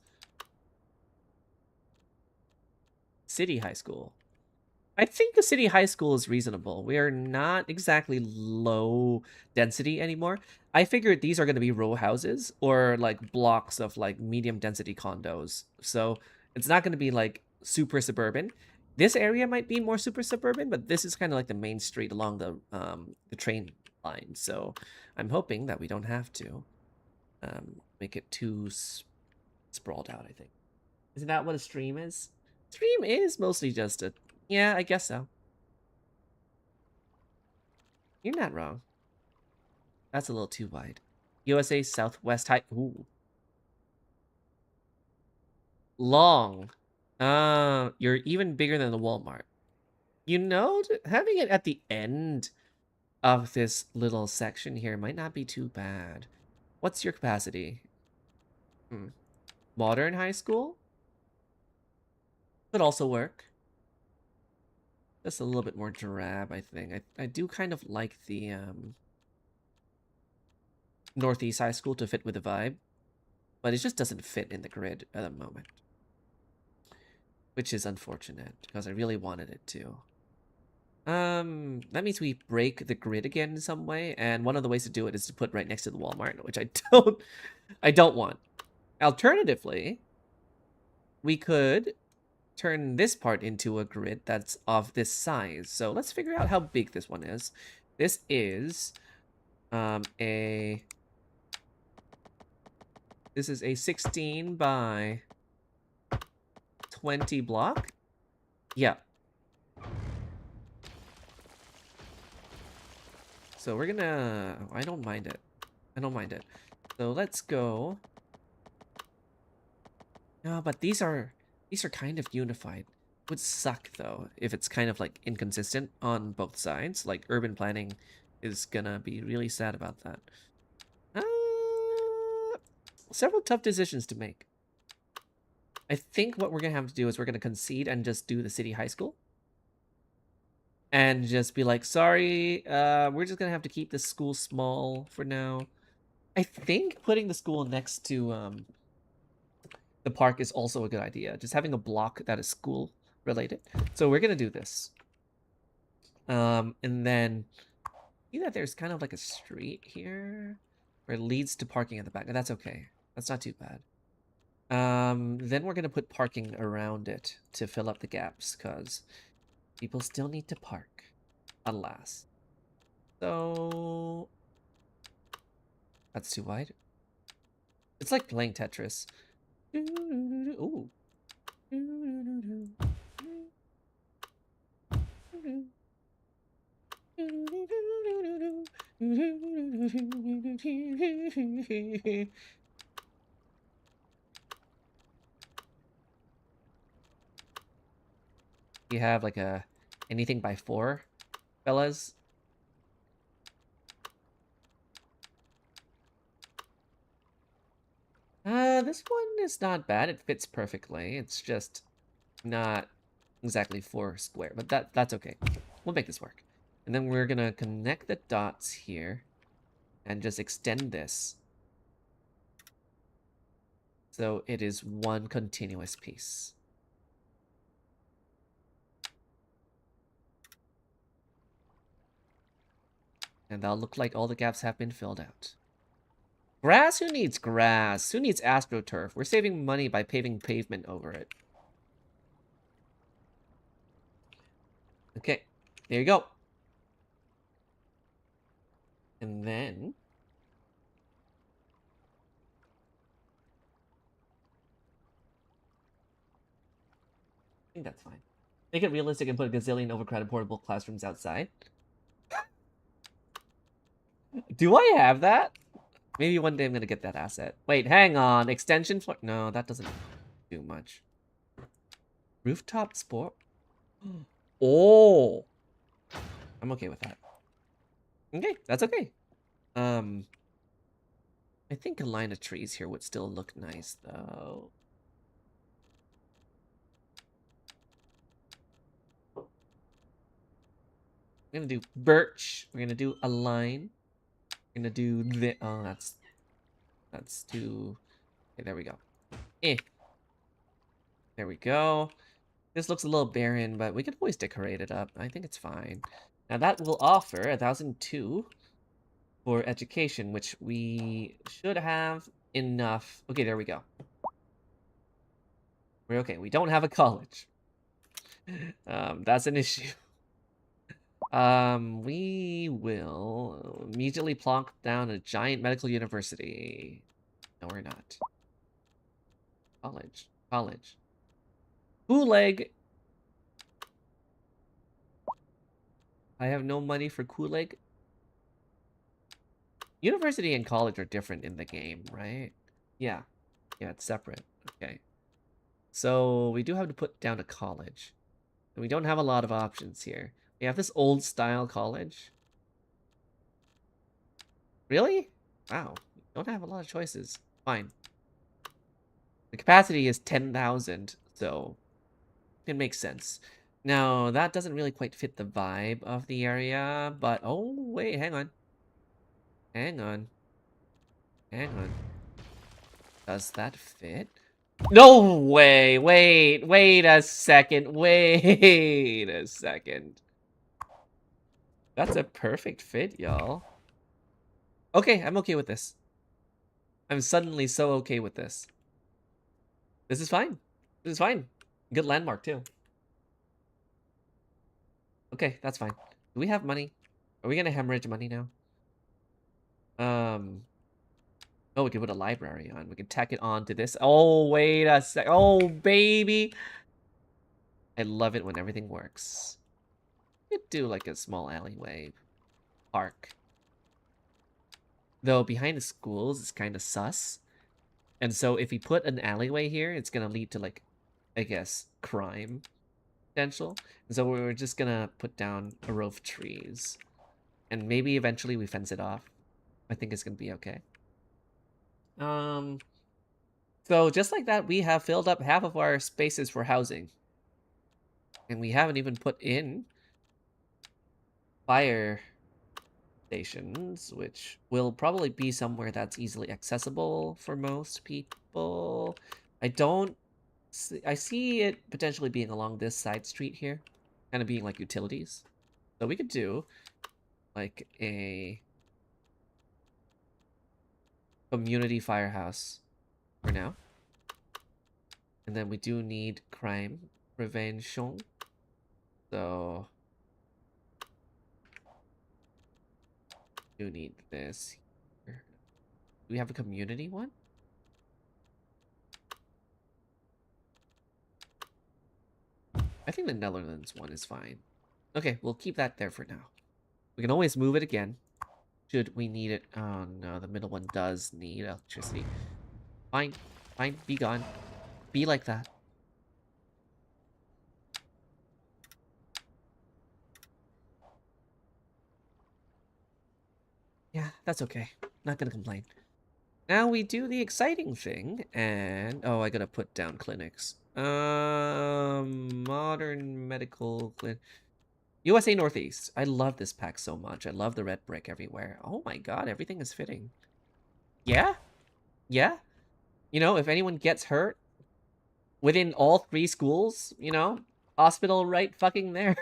City high school. I think a city high school is reasonable. We are not exactly low density anymore. I figured these are going to be row houses or like blocks of like medium density condos. So it's not going to be like super suburban. This area might be more super suburban, but this is kind of like the main street along the train line. So I'm hoping that we don't have to make it too sprawled out, I think. Isn't that what a stream is? Stream is mostly just a... Yeah, I guess so. You're not wrong. That's a little too wide. USA Southwest High... Ooh. Long. You're even bigger than the Walmart. You know, having it at the end of this little section here might not be too bad. What's your capacity? Modern high school? Could also work. Just a little bit more drab, I think. I do kind of like the Northeast High School to fit with the vibe, but it just doesn't fit in the grid at the moment, which is unfortunate because I really wanted it to. That means we break the grid again in some way, and one of the ways to do it is to put right next to the Walmart, which I don't want. Alternatively, we could turn this part into a grid that's of this size. So let's figure out how big this one is. This is a 16 by 20 block. Yeah. So we're gonna... I don't mind it. I don't mind it. So let's go. No, but these are kind of unified. Would suck though if it's kind of like inconsistent on both sides. Like urban planning is gonna be really sad about that. Several tough decisions to make. I think what we're gonna have to do is we're gonna concede and just do the city high school. And just be like, sorry, we're just gonna have to keep this school small for now. I think putting the school next to the park is also a good idea. Just having a block that is school related. So we're gonna do this. And then see that there's kind of like a street here where it leads to parking at the back. And that's okay. That's not too bad. Then we're gonna put parking around it to fill up the gaps because people still need to park. Alas. So that's too wide. It's like playing Tetris. Ooh. You have like a anything by 4, fellas? This one is not bad. It fits perfectly. It's just not exactly 4 square, but that's okay. We'll make this work. And then we're gonna connect the dots here and just extend this. So it is one continuous piece. And that'll look like all the gaps have been filled out. Grass? Who needs grass? Who needs AstroTurf? We're saving money by paving pavement over it. Okay, there you go. And then... I think that's fine. Make it realistic and put a gazillion overcrowded portable classrooms outside. Do I have that? Maybe one day I'm gonna get that asset. Wait, hang on. Extension floor? No, that doesn't do much. Rooftop sport? Oh! I'm okay with that. Okay, that's okay. I think a line of trees here would still look nice, though. We're gonna do birch. We're gonna do a line. We're gonna do the... Oh, that's too... Okay, there we go. There we go. This looks a little barren, but we can always decorate it up. I think it's fine. Now that will offer 1,002 for education, which we should have enough. Okay, there we go. We're okay. We don't have a college. That's an issue. We will immediately plonk down a giant medical university. No, we're not. College. Gulag. I have no money for Gulag. University and college are different in the game, right? Yeah. Yeah, it's separate. Okay. So we do have to put down a college. And we don't have a lot of options here. We have this old style college. Really? Wow. We don't have a lot of choices. Fine. The capacity is 10,000, so it makes sense. Now, that doesn't really quite fit the vibe of the area, but... Oh, wait, hang on. Hang on. Does that fit? No way! Wait a second. Wait a second. That's a perfect fit, y'all. Okay, I'm okay with this. I'm suddenly so okay with this. This is fine. This is fine. Good landmark, too. Okay, that's fine. Do we have money? Are we gonna hemorrhage money now? Oh, we can put a library on. We can tack it on to this. Oh, wait a sec. Oh, baby. I love it when everything works. We could do like a small alleyway. Park. Though behind the schools is kind of sus. And so if we put an alleyway here, it's gonna lead to like, I guess, crime potential. And so we're just gonna put down a row of trees. And maybe eventually we fence it off. I think it's gonna be okay. So just like that, we have filled up half of our spaces for housing. And we haven't even put in fire stations, which will probably be somewhere that's easily accessible for most people. I see it potentially being along this side street here, kind of being like utilities. So we could do like a community firehouse for now. And then we do need crime prevention. So do need this here. Do we have a community one? I think the Netherlands one is fine. Okay, we'll keep that there for now. We can always move it again. Should we need it? Oh no, the middle one does need electricity. Fine. Fine, be gone. Be like that. Yeah, that's okay. Not gonna complain. Now we do the exciting thing, and... Oh, I gotta put down clinics. Modern medical clinic. USA Northeast. I love this pack so much. I love the red brick everywhere. Oh my god, everything is fitting. Yeah? Yeah? You know, if anyone gets hurt within all 3 schools, you know, hospital right fucking there.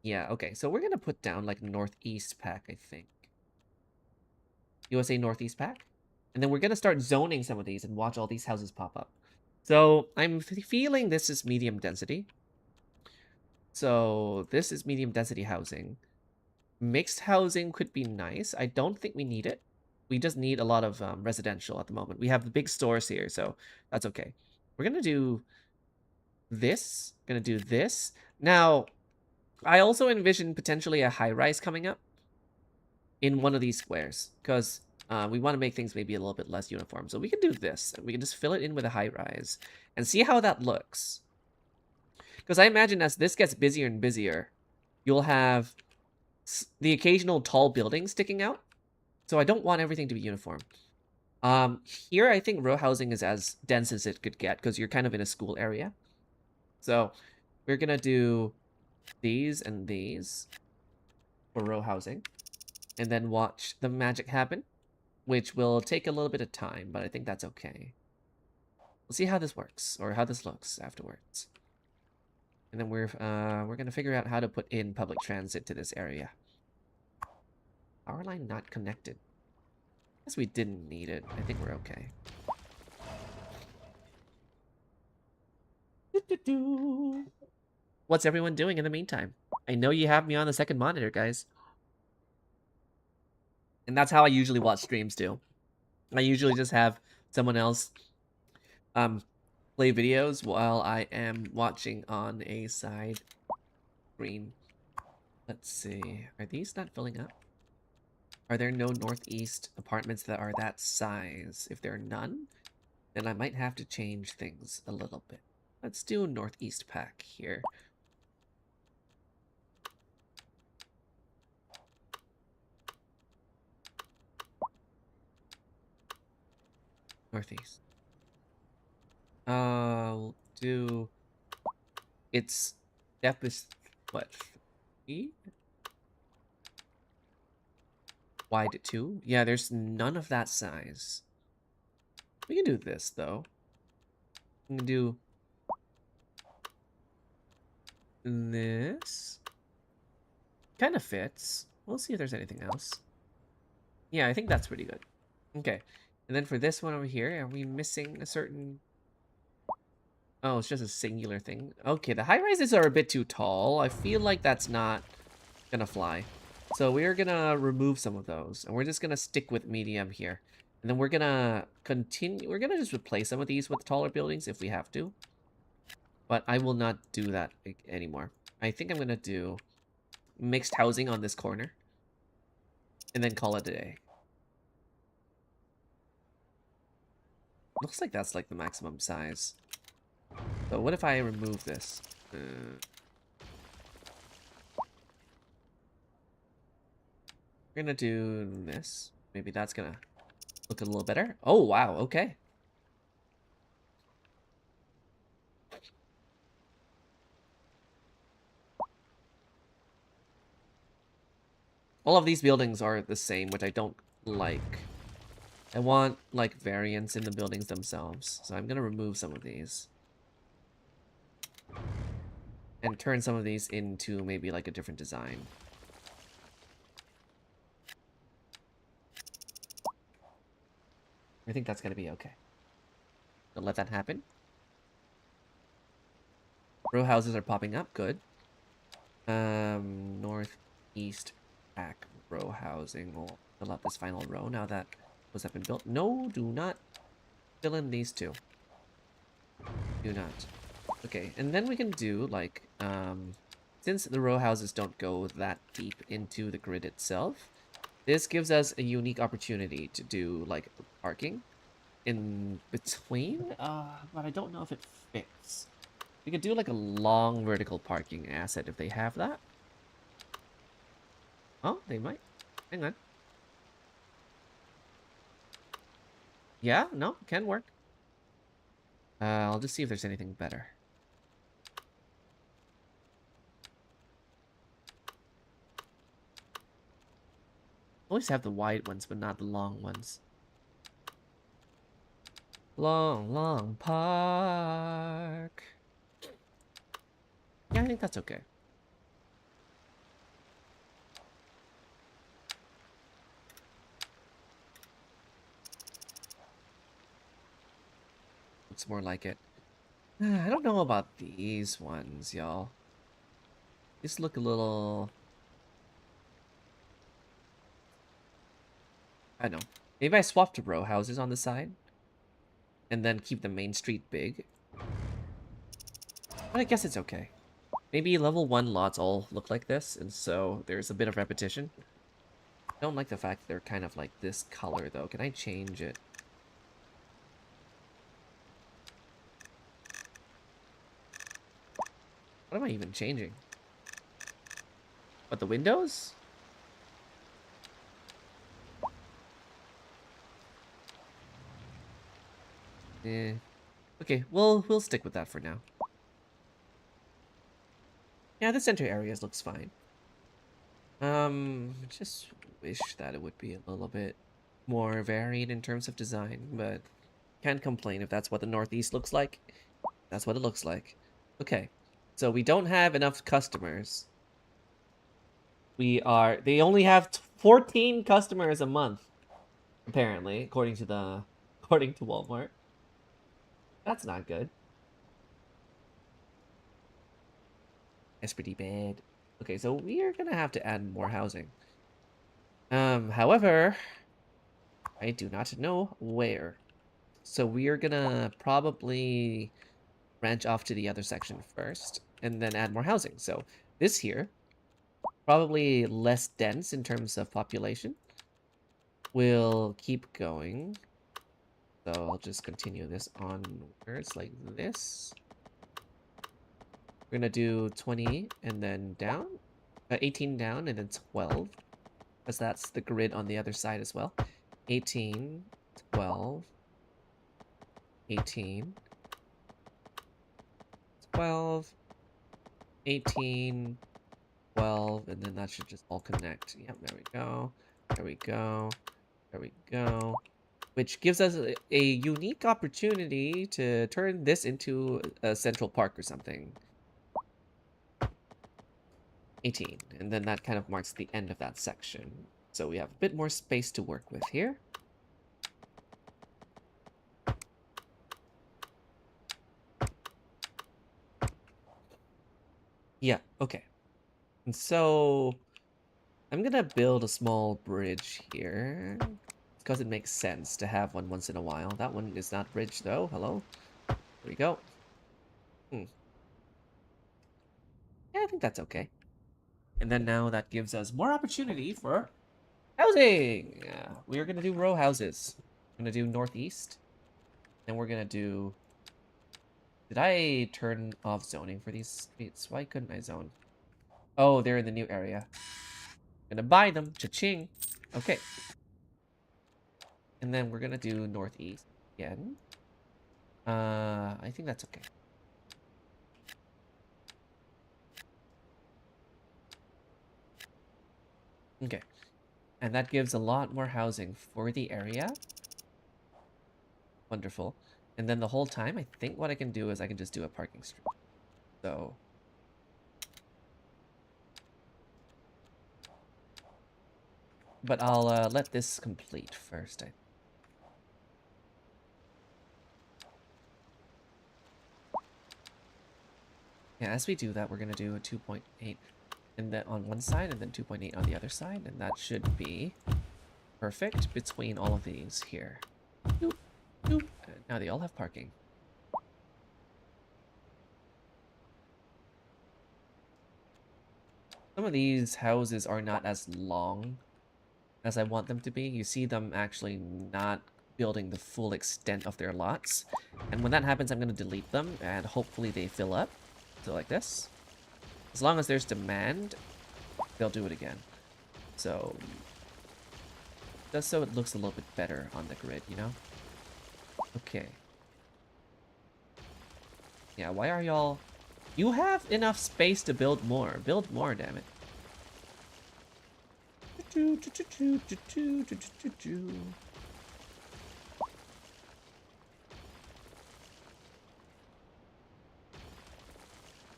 Yeah, okay. So we're gonna put down like Northeast pack, I think. USA Northeast pack. And then we're gonna start zoning some of these and watch all these houses pop up. So I'm feeling this is medium density. So this is medium density housing. Mixed housing could be nice. I don't think we need it. We just need a lot of residential at the moment. We have the big stores here, so that's okay. We're gonna do this. Gonna do this. Now, I also envision potentially a high-rise coming up in one of these squares, because we want to make things maybe a little bit less uniform. So we can do this. We can just fill it in with a high-rise and see how that looks. Because I imagine as this gets busier and busier, you'll have the occasional tall building sticking out. So I don't want everything to be uniform. Here I think row housing is as dense as it could get because you're kind of in a school area. So we're gonna do these and these for row housing, and then watch the magic happen, which will take a little bit of time, but I think that's okay. We'll see how this works or how this looks afterwards. And then we're gonna figure out how to put in public transit to this area. Power line not connected. Guess we didn't need it. I think we're okay. What's everyone doing in the meantime? I know you have me on the second monitor, guys. And that's how I usually watch streams too. I usually just have someone else play videos while I am watching on a side screen. Let's see. Are these not filling up? Are there no northeast apartments that are that size? If there are none, then I might have to change things a little bit. Let's do northeast pack here. Northeast. We'll do its depth is what, 3? Wide 2? Yeah, there's none of that size. We can do this though. We can do this. Kind of fits. We'll see if there's anything else. Yeah, I think that's pretty good. Okay. And then for this one over here, are we missing a certain... Oh, it's just a singular thing. Okay, the high-rises are a bit too tall. I feel like that's not gonna fly. So we're gonna remove some of those. And we're just gonna stick with medium here. And then we're gonna continue... We're gonna just replace some of these with taller buildings if we have to. But I will not do that anymore. I think I'm gonna do mixed housing on this corner. And then call it a day. Looks like that's like the maximum size. So what if I remove this? We're gonna do this. Maybe that's gonna look a little better. Oh, wow. Okay. All of these buildings are the same, which I don't like. I want, like, variance in the buildings themselves. So I'm gonna remove some of these. And turn some of these into maybe, like, a different design. I think that's gonna be okay. Don't let that happen. Row houses are popping up. Good. Northeast back row housing. We'll fill out this final row now that those have been built. No, do not fill in these two. Do not. Okay, and then we can do, like, since the row houses don't go that deep into the grid itself, this gives us a unique opportunity to do, like, parking in between, but I don't know if it fits. We could do, like, a long vertical parking asset if they have that. Oh, they might. Hang on. Yeah, no, can work. I'll just see if there's anything better. Always have the wide ones, but not the long ones. Long, long park. Yeah, I think that's okay. Looks more like it. I don't know about these ones, y'all. These look a little... I don't know. Maybe I swapped row houses on the side. And then keep the main street big. But I guess it's okay. Maybe level 1 lots all look like this, and so there's a bit of repetition. I don't like the fact they're kind of like this color, though. Can I change it? What am I even changing? What, the windows? Eh. Okay, we'll stick with that for now. Yeah, the center areas looks fine. Just wish that it would be a little bit more varied in terms of design, but can't complain if that's what the Northeast looks like. That's what it looks like. Okay, so we don't have enough customers. They only have 14 customers a month, apparently, according to Walmart. That's not good. That's pretty bad. Okay, so we are gonna have to add more housing. However, I do not know where. So we are gonna probably branch off to the other section first, and then add more housing. So this here, probably less dense in terms of population. We'll keep going. So I'll just continue this onwards like this. We're gonna do 20 and then down. 18 down and then 12. Because that's the grid on the other side as well. 18, 12, 18, 12, 18, 12, and then that should just all connect. Yep, there we go. There we go. There we go. Which gives us a unique opportunity to turn this into a central park or something. 18, and then that kind of marks the end of that section. So we have a bit more space to work with here. Yeah, okay. And so I'm gonna build a small bridge here because it makes sense to have one once in a while. That one is not bridge though. Hello? There we go. Yeah, I think that's okay. And then now that gives us more opportunity for housing. We are gonna do row houses. We're gonna do northeast. Then we're gonna do... Did I turn off zoning for these streets? Why couldn't I zone? Oh, they're in the new area. Gonna buy them. Cha-ching. Okay. And then we're gonna do northeast again. I think that's okay. Okay. And that gives a lot more housing for the area. Wonderful. And then the whole time, I think what I can do is I can just do a parking street. So... But I'll let this complete first. Yeah, as we do that, we're going to do a 2.8 and then on one side and then 2.8 on the other side. And that should be perfect between all of these here. Doop, doop. Now they all have parking. Some of these houses are not as long as I want them to be. You see them actually not building the full extent of their lots. And when that happens, I'm going to delete them and hopefully they fill up. So like this. As long as there's demand, they'll do it again. So, just so it looks a little bit better on the grid, you know? Okay. Yeah, why are y'all... You have enough space to build more. Build more, damn it.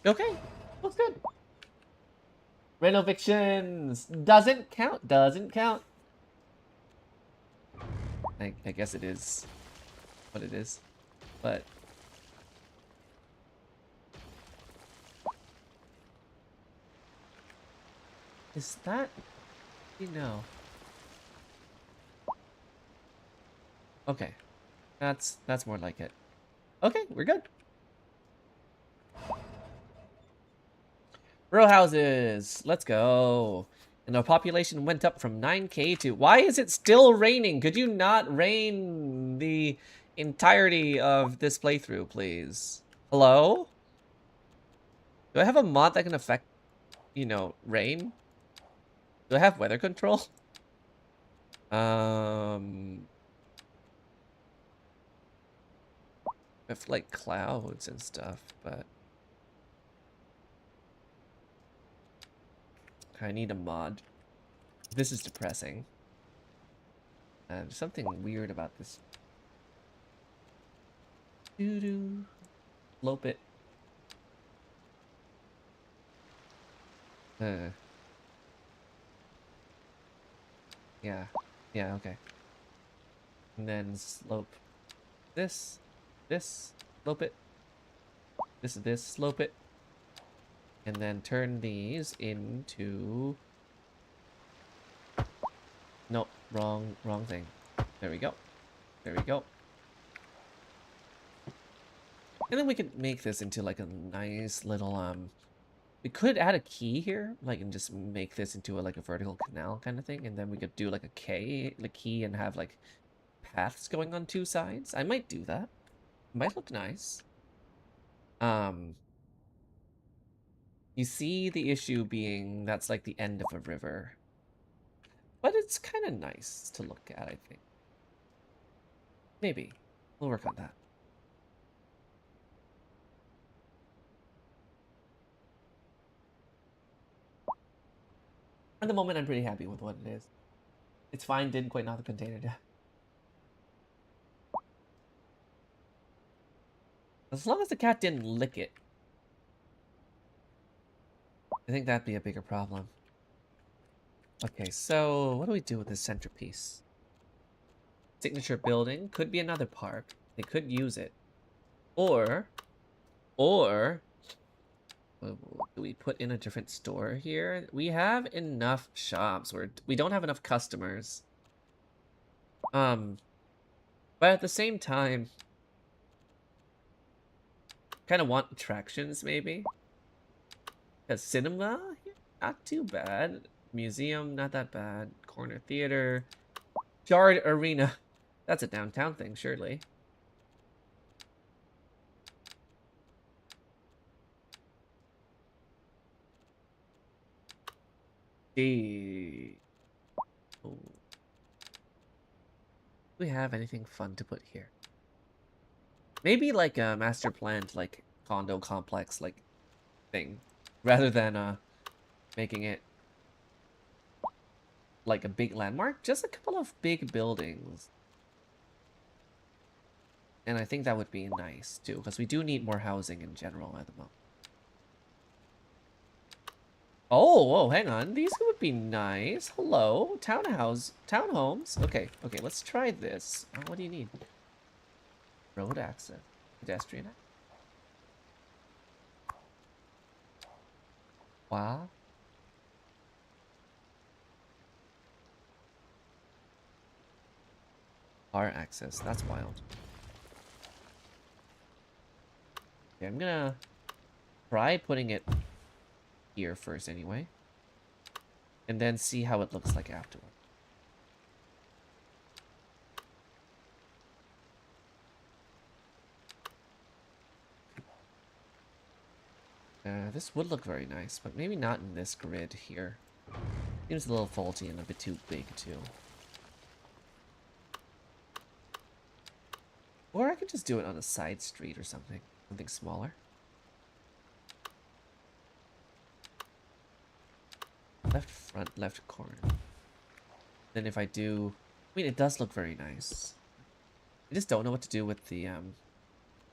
Okay, looks good. Renovictions doesn't count. Doesn't count. I guess it is what it is, but Is that... You know. Okay. That's more like it. Okay, we're good. Row houses. Let's go. And our population went up from 9K to... Why is it still raining? Could you not rain the entirety of this playthrough, please? Hello? Do I have a mod that can affect, you know, rain? Do I have weather control? With like clouds and stuff, but I need a mod. This is depressing. There's something weird about this. Doo-doo. Slope it. Yeah. Yeah, okay. And then slope this, slope it. This, slope it. And then turn these into... Nope, wrong thing. There we go. There we go. And then we could make this into like a nice little, we could add a key here, like, and just make this into like a vertical canal kind of thing. And then we could do like a key and have like paths going on two sides. I might do that. It might look nice. You see the issue being that's like the end of a river. But it's kind of nice to look at, I think. Maybe. We'll work on that. At the moment, I'm pretty happy with what it is. It's fine, didn't quite know the container yet. As long as the cat didn't lick it. I think that'd be a bigger problem. Okay, so what do we do with this centerpiece? Signature building. Could be another park. They could use it. Or... Do we put in a different store here? We have enough shops. We don't have enough customers. But at the same time... kind of want attractions, maybe? A cinema? Not too bad. Museum, not that bad. Corner theater. Yard arena. That's a downtown thing, surely. Gee. Oh. Do we have anything fun to put here? Maybe like a master planned like condo complex like thing. Rather than making it like a big landmark. Just a couple of big buildings. And I think that would be nice too, because we do need more housing in general at the moment. Oh, whoa, hang on. These would be nice. Hello, townhomes. Okay, let's try this. What do you need? Road access, pedestrian access. Wow. Car access, that's wild. Okay, I'm gonna try putting it here first anyway. And then see how it looks like afterward. This would look very nice, but maybe not in this grid here. Seems a little faulty and a bit too big too. Or I could just do it on a side street or something. Something smaller. Left front, left corner. Then if I do... I mean, it does look very nice. I just don't know what to do with the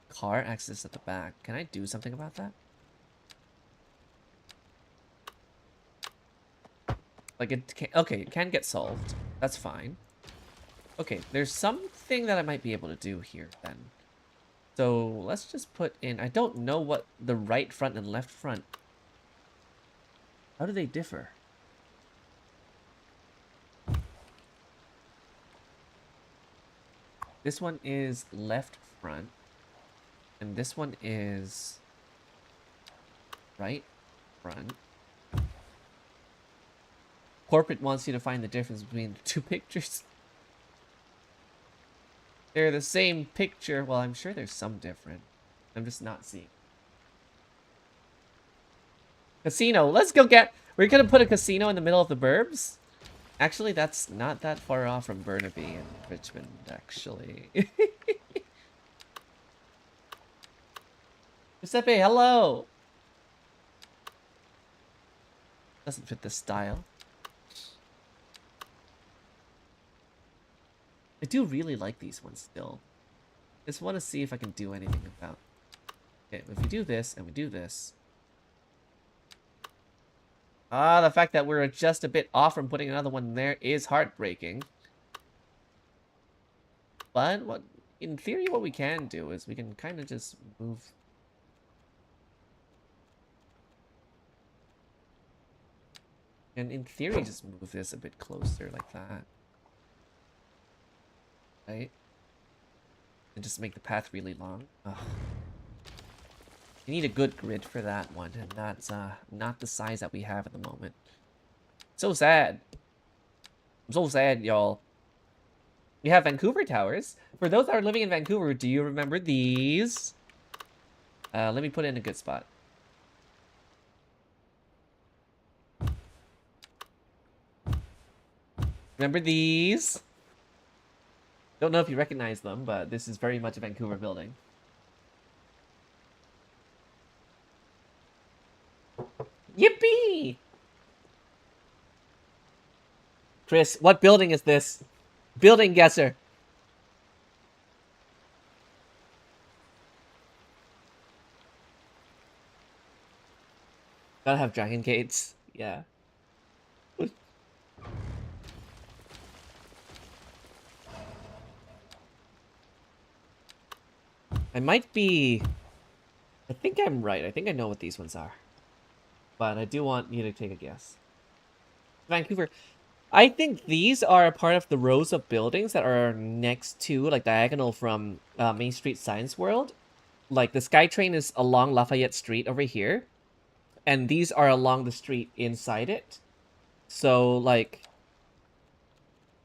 car access at the back. Can I do something about that? Like it can, okay, it can get solved. That's fine. Okay, there's something that I might be able to do here then. So let's just put in, I don't know what the right front and left front, how do they differ? This one is left front. And this one is right front. Corporate wants you to find the difference between the two pictures. They're the same picture. Well, I'm sure there's some different. I'm just not seeing. Casino. Let's go get... We're gonna put a casino in the middle of the burbs? Actually, that's not that far off from Burnaby and Richmond, actually. Giuseppe, hello! Doesn't fit the style. I do really like these ones still. Just want to see if I can do anything about... Okay, if we do this and we do this... Ah, the fact that we're just a bit off from putting another one there is heartbreaking. But what, in theory, what we can do is we can kind of just move... And in theory, just move this a bit closer like that. Right? And just make the path really long. Ugh. You need a good grid for that one, and that's not the size that we have at the moment. So sad. I'm so sad, y'all. We have Vancouver Towers. For those that are living in Vancouver, do you remember these? Let me put it in a good spot. Remember these? Don't know if you recognize them, but this is very much a Vancouver building. Yippee! Chris, what building is this? Building guesser. Gotta have dragon gates. Yeah. I might be... I think I'm right. I think I know what these ones are. But I do want you to take a guess. Vancouver. I think these are a part of the rows of buildings that are next to, like, diagonal from Main Street Science World. Like, the SkyTrain is along Lafayette Street over here. And these are along the street inside it. So, like...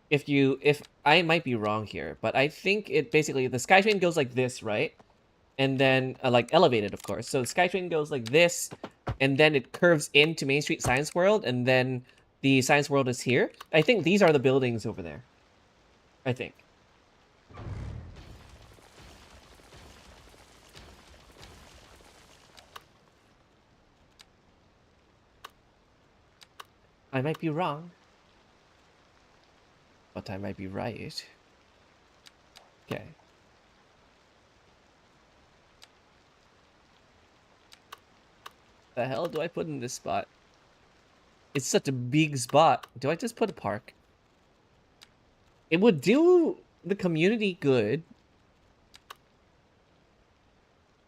If I might be wrong here, but I think it basically... The SkyTrain goes like this, right? And then, like, elevated, of course. So SkyTrain goes like this, and then it curves into Main Street Science World, and then the Science World is here. I think these are the buildings over there. I think. I might be wrong. But I might be right. Okay. The hell do I put in this spot? It's such a big spot. Do I just put a park? It would do the community good.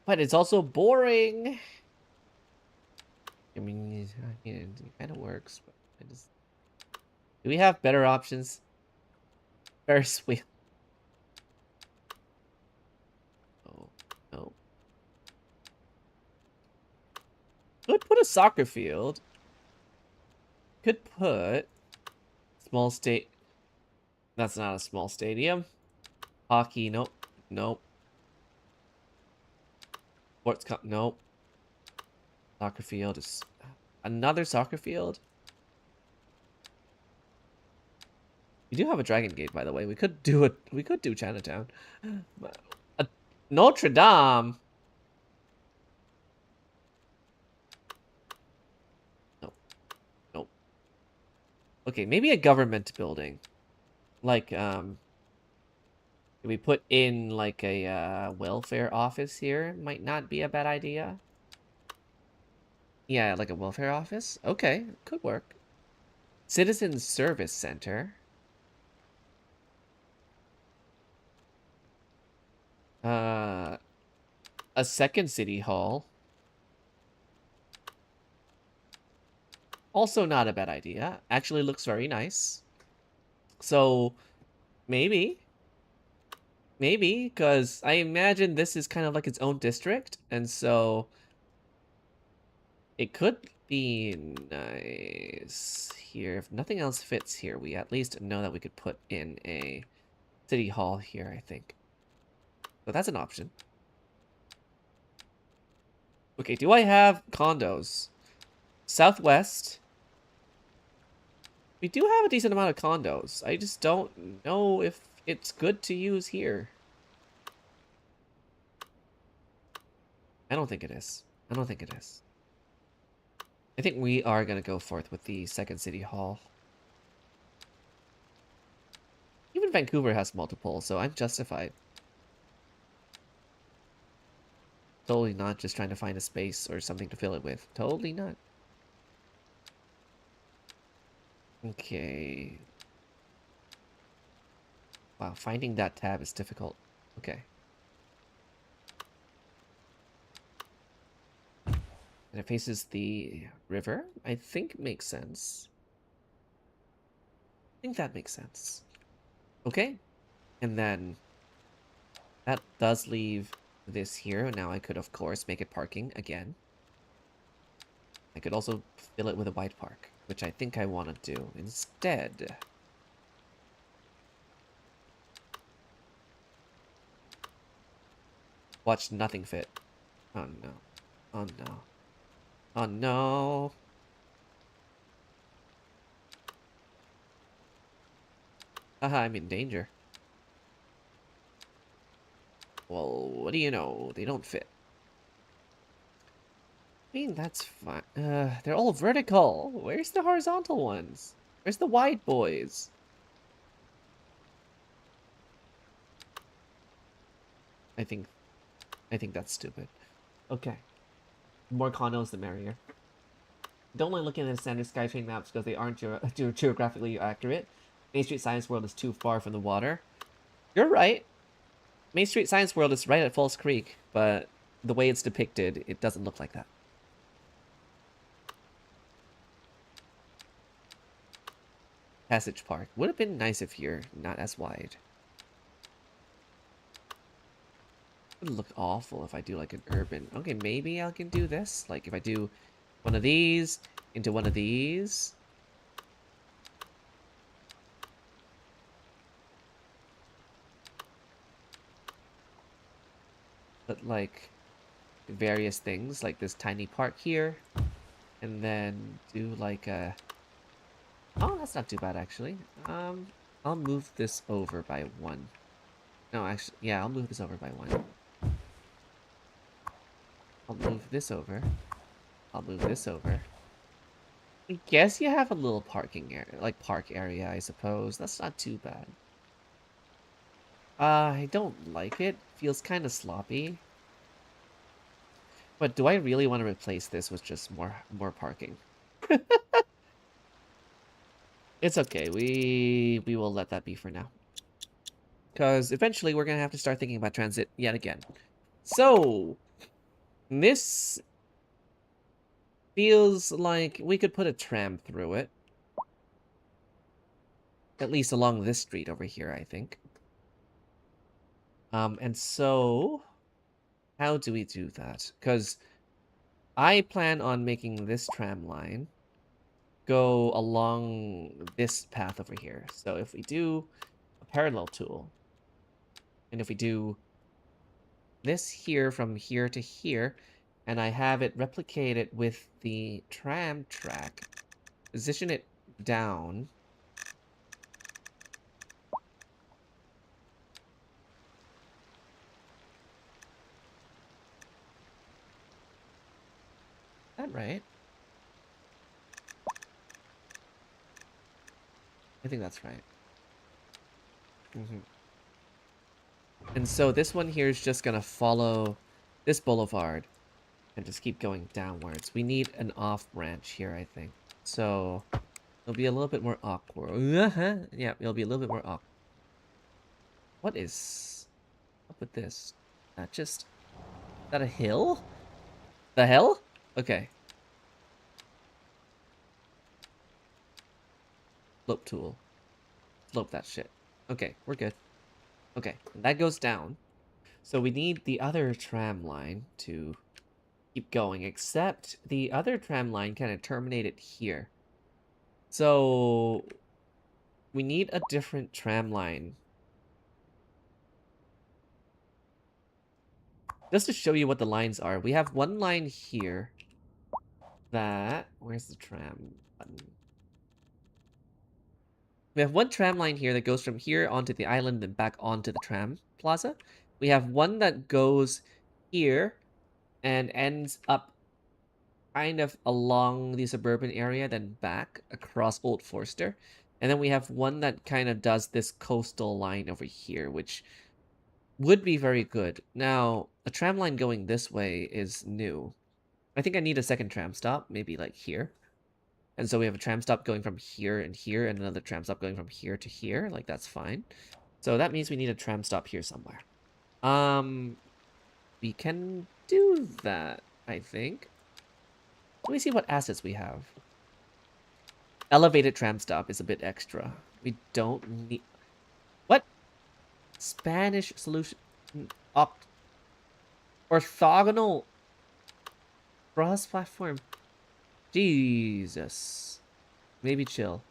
But it's also boring. I mean, it kind of works, but I just... Do we have better options? Ferris wheel. Oh, no. Could put a soccer field. Could put... Small state... That's not a small stadium. Hockey, nope. Nope. Sports cup, nope. Soccer field is... Another soccer field? We do have a Dragon Gate, by the way. We could do it. We could do Chinatown. Notre Dame. Nope. Nope. Okay, maybe a government building. Like, we put in like a welfare office here. Might not be a bad idea. Yeah, like a welfare office. Okay, could work. Citizen Service Center. A second city hall. Also not a bad idea. Actually looks very nice. So, maybe. Maybe, because I imagine this is kind of like its own district, and so it could be nice here. If nothing else fits here, we at least know that we could put in a city hall here, I think. So that's an option. Okay, do I have condos? Southwest. We do have a decent amount of condos. I just don't know if it's good to use here. I don't think it is. I don't think it is. I think we are going to go forth with the second city hall. Even Vancouver has multiple, so I'm justified. Totally not just trying to find a space or something to fill it with. Totally not. Okay. Wow, finding that tab is difficult. Okay. And it faces the river, I think makes sense. I think that makes sense. Okay. And then that does leave this here. Now I could, of course, make it parking again. I could also fill it with a white park, which I think I want to do instead. Watch nothing fit. Oh no. Oh no. Oh no. Haha, I'm in danger. Well, what do you know? They don't fit. I mean, that's fine. They're all vertical. Where's the horizontal ones? Where's the wide boys? I think that's stupid. Okay. The more condos, the merrier. Don't like looking at the standard SkyTrain maps because they aren't geographically accurate. Main Street Science World is too far from the water. You're right. Main Street Science World is right at Falls Creek, but the way it's depicted, it doesn't look like that. Passage Park. Would have been nice if you're not as wide. It would look awful if I do like an urban. Okay, maybe I can do this. Like if I do one of these into one of these. But like various things, like this tiny park here. And then do like a... Oh, that's not too bad actually. I'll move this over by one. No, actually, yeah, I'll move this over by one. I'll move this over. I'll move this over. I guess you have a little parking area, like park area, I suppose. That's not too bad. I don't like it. Feels kind of sloppy. But do I really want to replace this with just more parking? It's okay. We will let that be for now. Because eventually we're going to have to start thinking about transit yet again. So, this feels like we could put a tram through it. At least along this street over here, I think. And so, how do we do that? Because I plan on making this tram line go along this path over here. So if we do a parallel tool, and if we do this here from here to here, and I have it replicated with the tram track, position it down. Is that right? I think that's right. And so this one here is just gonna follow this boulevard and just keep going downwards. We need an off branch here, I think. So it'll be a little bit more awkward. Yeah, it'll be a little bit more awkward. What is up with this? That just... Is that a hill? The hell? Okay. Slope tool. Slope that shit. Okay, we're good. Okay, that goes down. So we need the other tram line to keep going, except the other tram line kind of terminated here. So we need a different tram line. Just to show you what the lines are, we have one line here that... Where's the tram button? We have one tram line here that goes from here onto the island and back onto the tram plaza. We have one that goes here and ends up kind of along the suburban area, then back across Old Forster. And then we have one that kind of does this coastal line over here, which would be very good. Now, a tram line going this way is new. I think I need a second tram stop, maybe like here. And so we have a tram stop going from here and here, and another tram stop going from here to here. Like, that's fine. So that means we need a tram stop here somewhere. We can do that, I think. Let me see what assets we have. Elevated tram stop is a bit extra. We don't need... What? Spanish solution... Orthogonal cross-platform. Jesus. Maybe chill.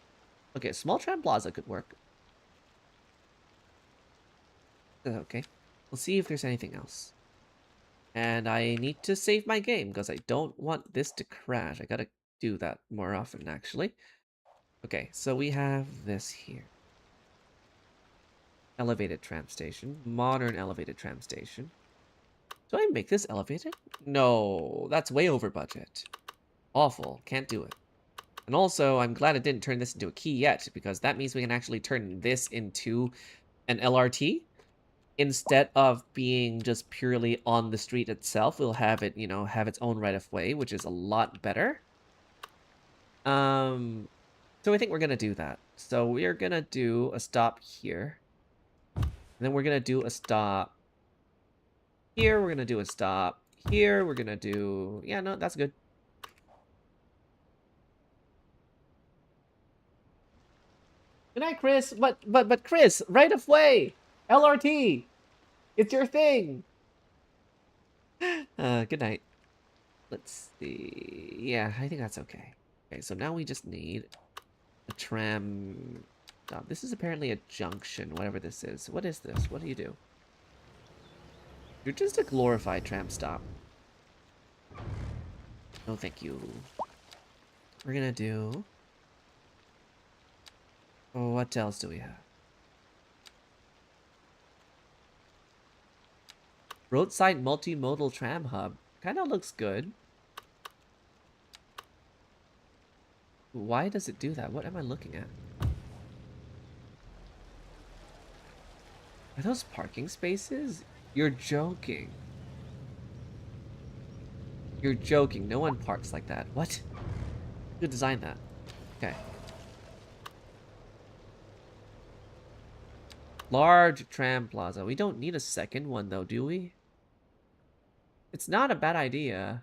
Okay, small tram plaza could work. Okay. We'll see if there's anything else. And I need to save my game because I don't want this to crash. I gotta do that more often, actually. Okay, so we have this here. Elevated tram station. Modern elevated tram station. Do I make this elevated? No, that's way over budget. Awful. Can't do it. And also, I'm glad it didn't turn this into a key yet, because that means we can actually turn this into an LRT. Instead of being just purely on the street itself, we'll have it, you know, have its own right of way, which is a lot better. So I think we're gonna do that. So we're gonna do a stop here. And then we're gonna do a stop here. We're gonna do a stop here. We're gonna do... Yeah, no, that's good. Good night, Chris. But Chris, right of way. LRT. It's your thing. Good night. Let's see. Yeah, I think that's okay. Okay, so now we just need a tram stop. This is apparently a junction, whatever this is. What is this? What do you do? You're just a glorified tram stop. No, thank you. We're gonna do... Oh, what else do we have? Roadside multimodal tram hub. Kinda looks good. Why does it do that? What am I looking at? Are those parking spaces? You're joking. You're joking. No one parks like that. What? Who designed that? Okay. Large tram plaza. We don't need a second one, though, do we? It's not a bad idea.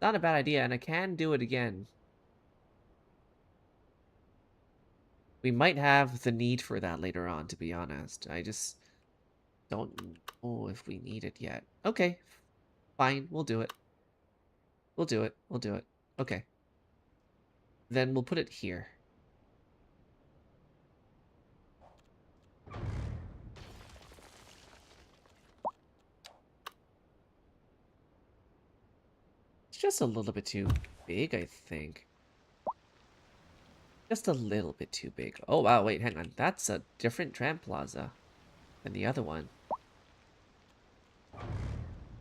Not a bad idea, and I can do it again. We might have the need for that later on, to be honest. I just don't know if we need it yet. Okay. Fine, we'll do it. We'll do it. We'll do it. Okay. Then we'll put it here. It's just a little bit too big, I think. Just a little bit too big. Oh, wow, wait, hang on. That's a different tram plaza than the other one.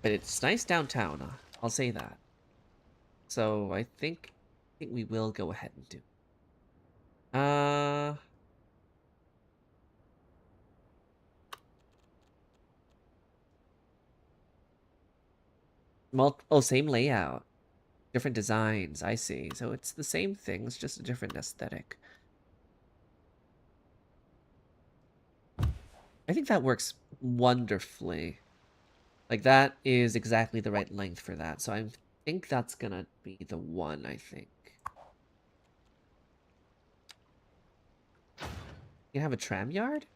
But it's nice downtown, I'll say that. So I think we will go ahead and do. Oh, same layout. Different designs, I see. So it's the same thing, it's just a different aesthetic. I think that works wonderfully. Like, that is exactly the right length for that. So I think that's gonna be the one, I think. You have a tram yard?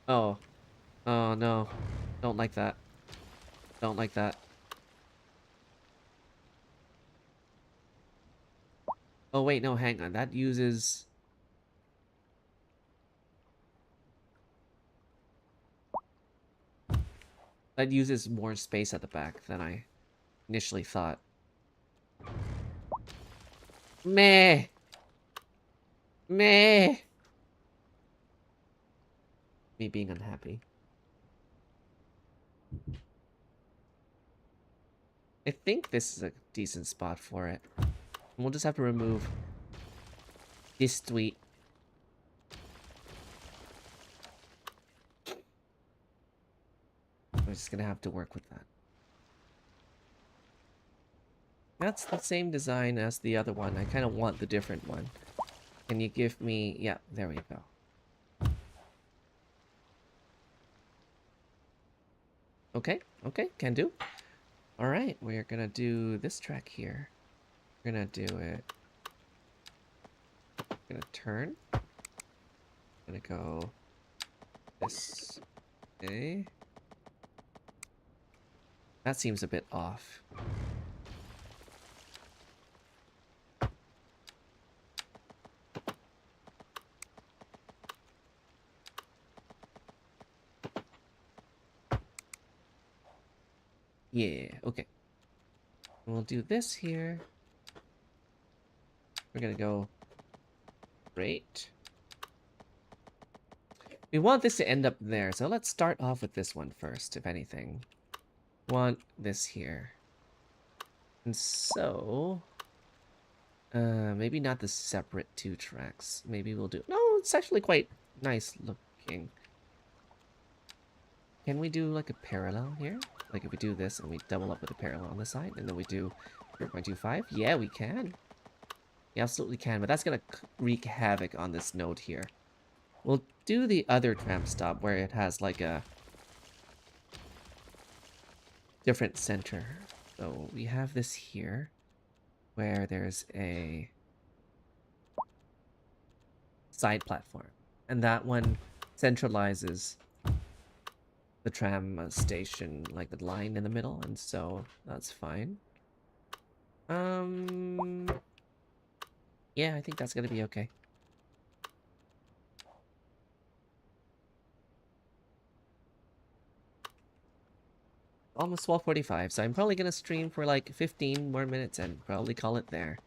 Oh. Oh, no. Don't like that. Don't like that. Oh, wait, no, hang on. That uses... That uses more space at the back than I initially thought. Meh! Meh! Me being unhappy. I think this is a decent spot for it. We'll just have to remove this tweet. We're just gonna have to work with that. That's the same design as the other one. I kind of want the different one. Can you give me... Yeah, there we go. Okay, okay, can do. Alright, we're gonna do this track here. We're gonna do it. Gonna turn. Gonna go this way. That seems a bit off. Yeah, okay. We'll do this here. We're gonna go straight. We want this to end up there, so let's start off with this one first, if anything. Want this here. And so... maybe not the separate two tracks. Maybe we'll do... No, it's actually quite nice looking. Can we do, like, a parallel here? Like, if we do this and we double up with a parallel on the side, and then we do 0.25? Yeah, we can. We absolutely can, but that's gonna wreak havoc on this node here. We'll do the other tram stop where it has, like, a different center. So we have this here, where there's a side platform. And that one centralizes the tram station, like the line in the middle, and so that's fine. Yeah, I think that's gonna be okay. Almost 12:45, so I'm probably gonna stream for like 15 more minutes and probably call it there.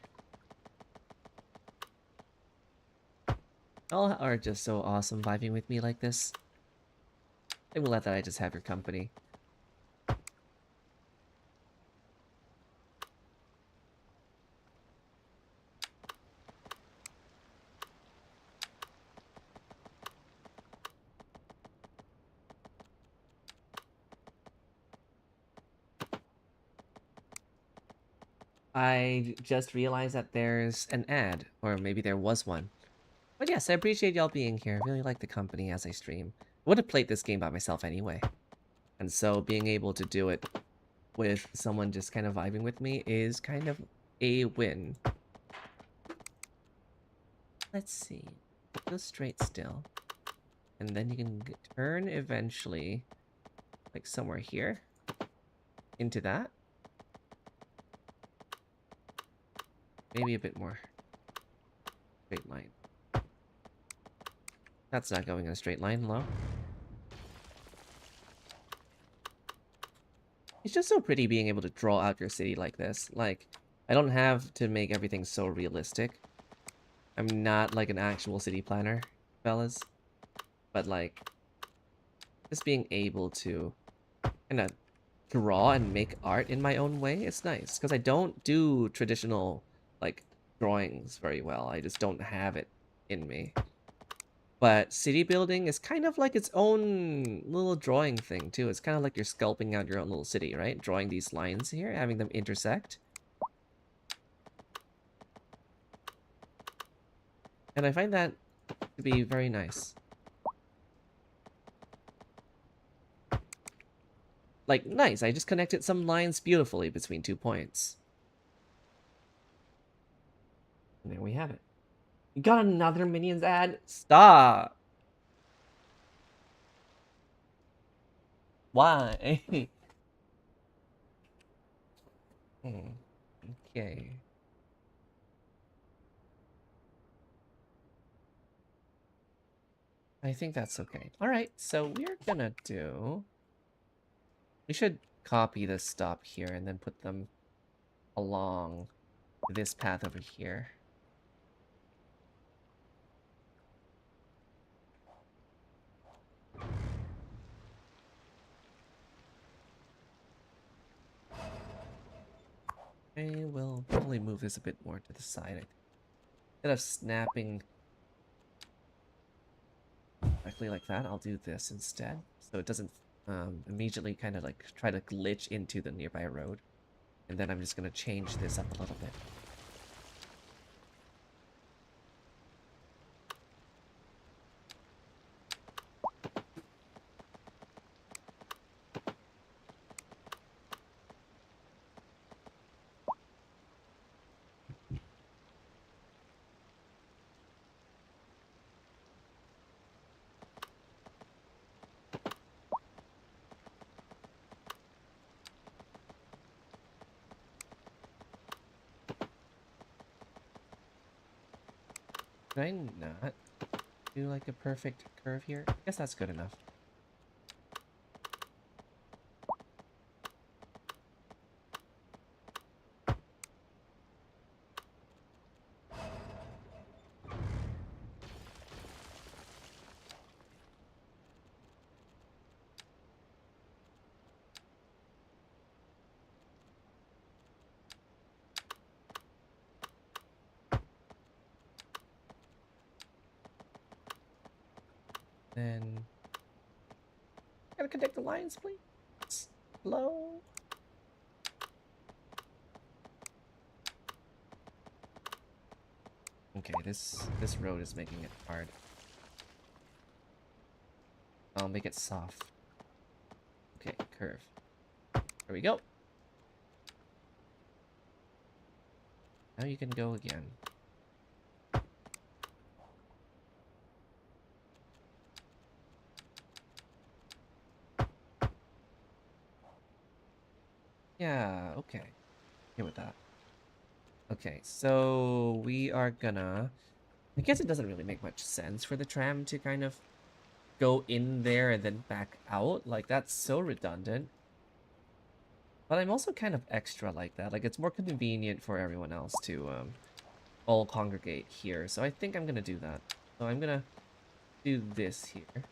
Y'all are just so awesome vibing with me like this. I'm glad that I just have your company. I just realized that there's an ad, or maybe there was one. But yes, I appreciate y'all being here. I really like the company as I stream. I would have played this game by myself anyway. And so being able to do it with someone just kind of vibing with me is kind of a win. Let's see. Go straight still. And then you can turn eventually, like somewhere here, into that. Maybe a bit more. Straight line. That's not going in a straight line, hello? It's just so pretty being able to draw out your city like this. Like, I don't have to make everything so realistic. I'm not like an actual city planner, fellas. But like, just being able to kind of draw and make art in my own way, it's nice. Because I don't do traditional, like, drawings very well. I just don't have it in me. But city building is kind of like its own little drawing thing, too. It's kind of like you're sculpting out your own little city, right? Drawing these lines here, having them intersect. And I find that to be very nice. Like, nice. I just connected some lines beautifully between 2 points. And there we have it. You got another Minions ad? Stop! Why? Hmm. Okay. I think that's okay. All right, so we're gonna do... We should copy this stop here and then put them along this path over here. I will probably move this a bit more to the side, I think. Instead of snapping directly like that, I'll do this instead. So it doesn't immediately kind of like try to glitch into the nearby road. And then I'm just going to change this up a little bit. Could I not do like a perfect curve here? I guess that's good enough. Then... Gotta connect the lines, please. Hello? Okay, this road is making it hard. I'll make it soft. Okay, curve. There we go. Now you can go again. Yeah, okay. Okay with that. Okay, so we are gonna... I guess it doesn't really make much sense for the tram to kind of go in there and then back out. Like, that's so redundant. But I'm also kind of extra like that. Like, it's more convenient for everyone else to all congregate here. So I think I'm gonna do that. So I'm gonna do this here.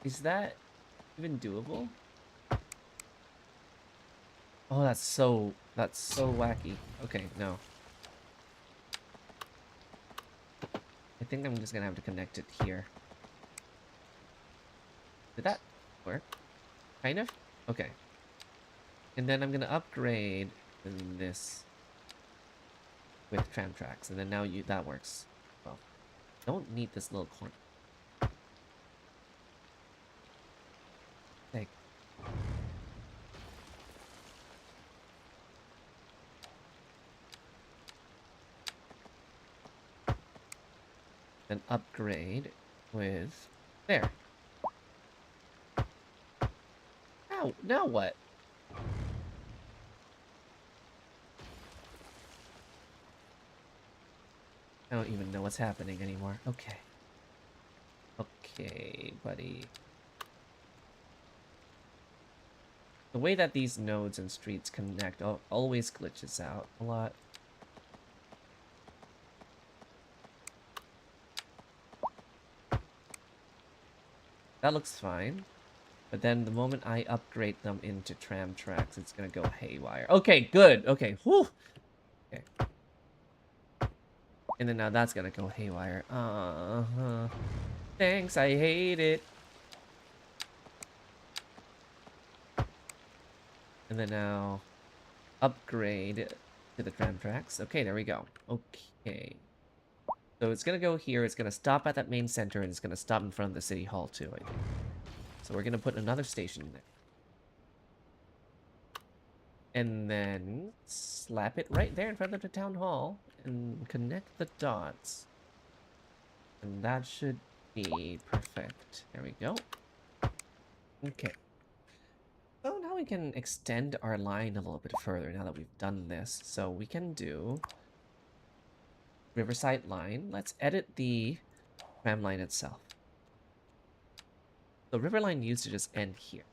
Is that even doable? Oh, that's so wacky. Okay, no. I think I'm just gonna have to connect it here. Did that work? Kind of? Okay. And then I'm gonna upgrade this with tram tracks, and then now that works. Well, don't need this little corner. Okay. Then upgrade with there. Now what? I don't even know what's happening anymore. Okay. Okay, buddy. The way that these nodes and streets connect always glitches out a lot. That looks fine. But then the moment I upgrade them into tram tracks, it's gonna go haywire. Okay, good. Okay, whew. Okay. And then now that's gonna go haywire. Thanks, I hate it. And then now upgrade to the tram tracks. Okay, there we go. Okay. So it's gonna go here, it's gonna stop at that main center, and it's gonna stop in front of the city hall too, I think. So we're gonna put another station there. And then slap it right there in front of the town hall and connect the dots. And that should Perfect. There we go. Okay. So now we can extend our line a little bit further now that we've done this. So we can do Riverside line. Let's edit the tram line itself. The river line used to just end here.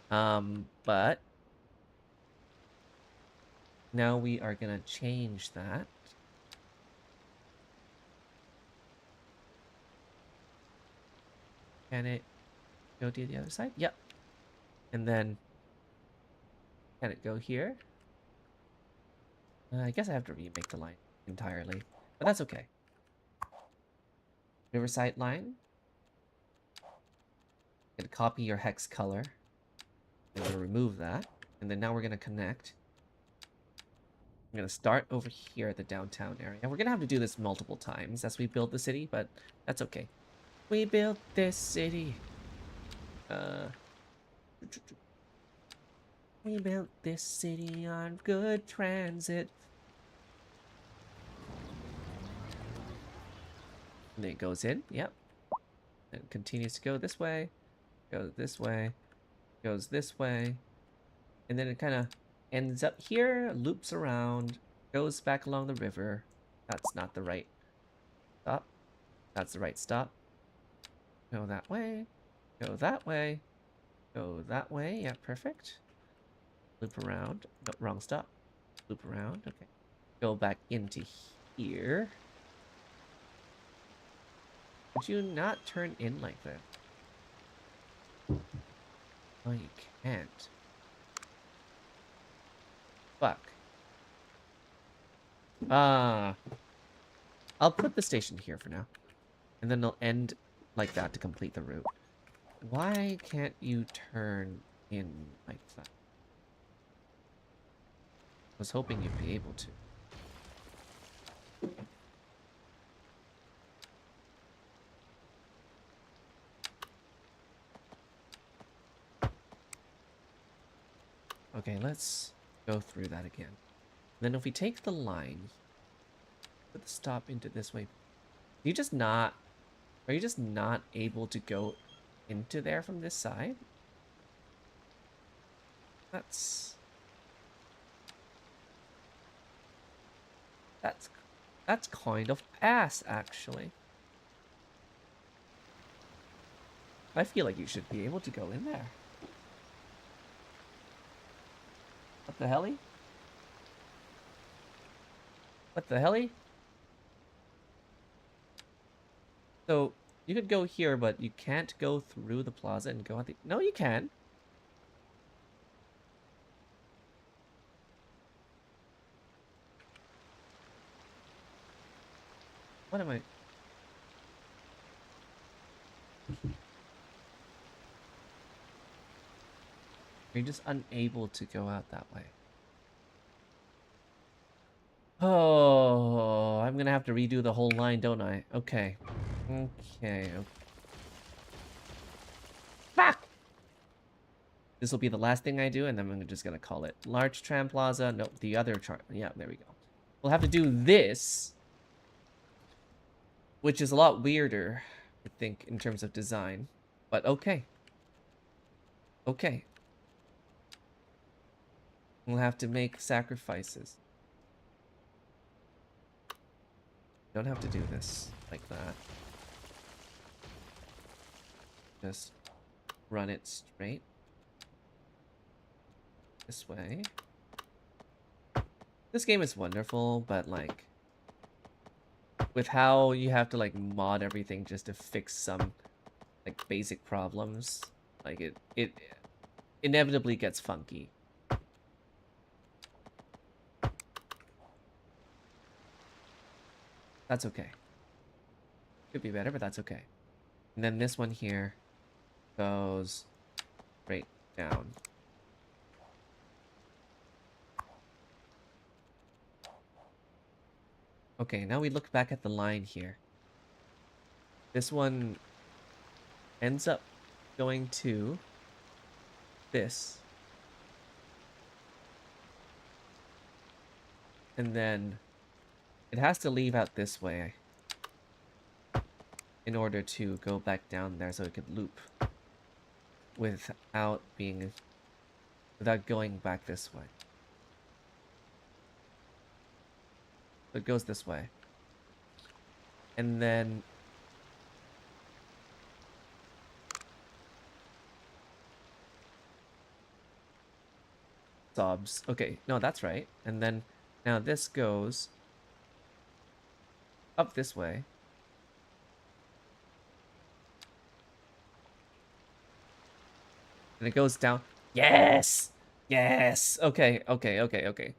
But now we are gonna change that. Can it go to the other side? Yep. And then can it go here? I guess I have to remake the line entirely, but that's okay. Riverside line. Gonna copy your hex color. I'm gonna remove that, and then now we're gonna connect. I'm gonna start over here at the downtown area. We're gonna have to do this multiple times as we build the city, but that's okay. We built this city. We built this city on good transit. And then it goes in, yep. And it continues to go this way, goes this way, goes this way. And then it kind of ends up here, loops around, goes back along the river. That's not the right stop. That's the right stop. Go that way, go that way, go that way. Yeah, perfect. Loop around. No, wrong stop. Loop around, okay. Go back into here. Could you not turn in like that? Oh, you can't. Fuck. I'll put the station here for now. And then they'll end like that to complete the route. Why can't you turn in like that? I was hoping you'd be able to. Okay, let's go through that again. Then if we take the line, put the stop into this way. Are you just not able to go into there from this side? That's kind of ass, actually. I feel like you should be able to go in there. What the helly? What the helly? So, you could go here, but you can't go through the plaza and go out the... No, you can. What am I... You're just unable to go out that way. Oh, I'm gonna have to redo the whole line, don't I? Okay. Okay. Fuck! This will be the last thing I do, and then I'm just gonna call it Large Tram Plaza. No, the other chart. Yeah, there we go. We'll have to do this, which is a lot weirder, I think, in terms of design. But okay. Okay. We'll have to make sacrifices. Don't have to do this like that. Just run it straight. This way. This game is wonderful, but like with how you have to like mod everything just to fix some like basic problems, like it inevitably gets funky. That's okay. Could be better, but that's okay. And then this one here goes straight down. Okay, now we look back at the line here. This one ends up going to this. And then it has to leave out this way. in order to go back down there so it could loop without going back this way. So it goes this way. And then sobs. Okay, no, that's right. And then now this goes up this way. And it goes down. Yes! Yes! Okay, okay, okay, okay.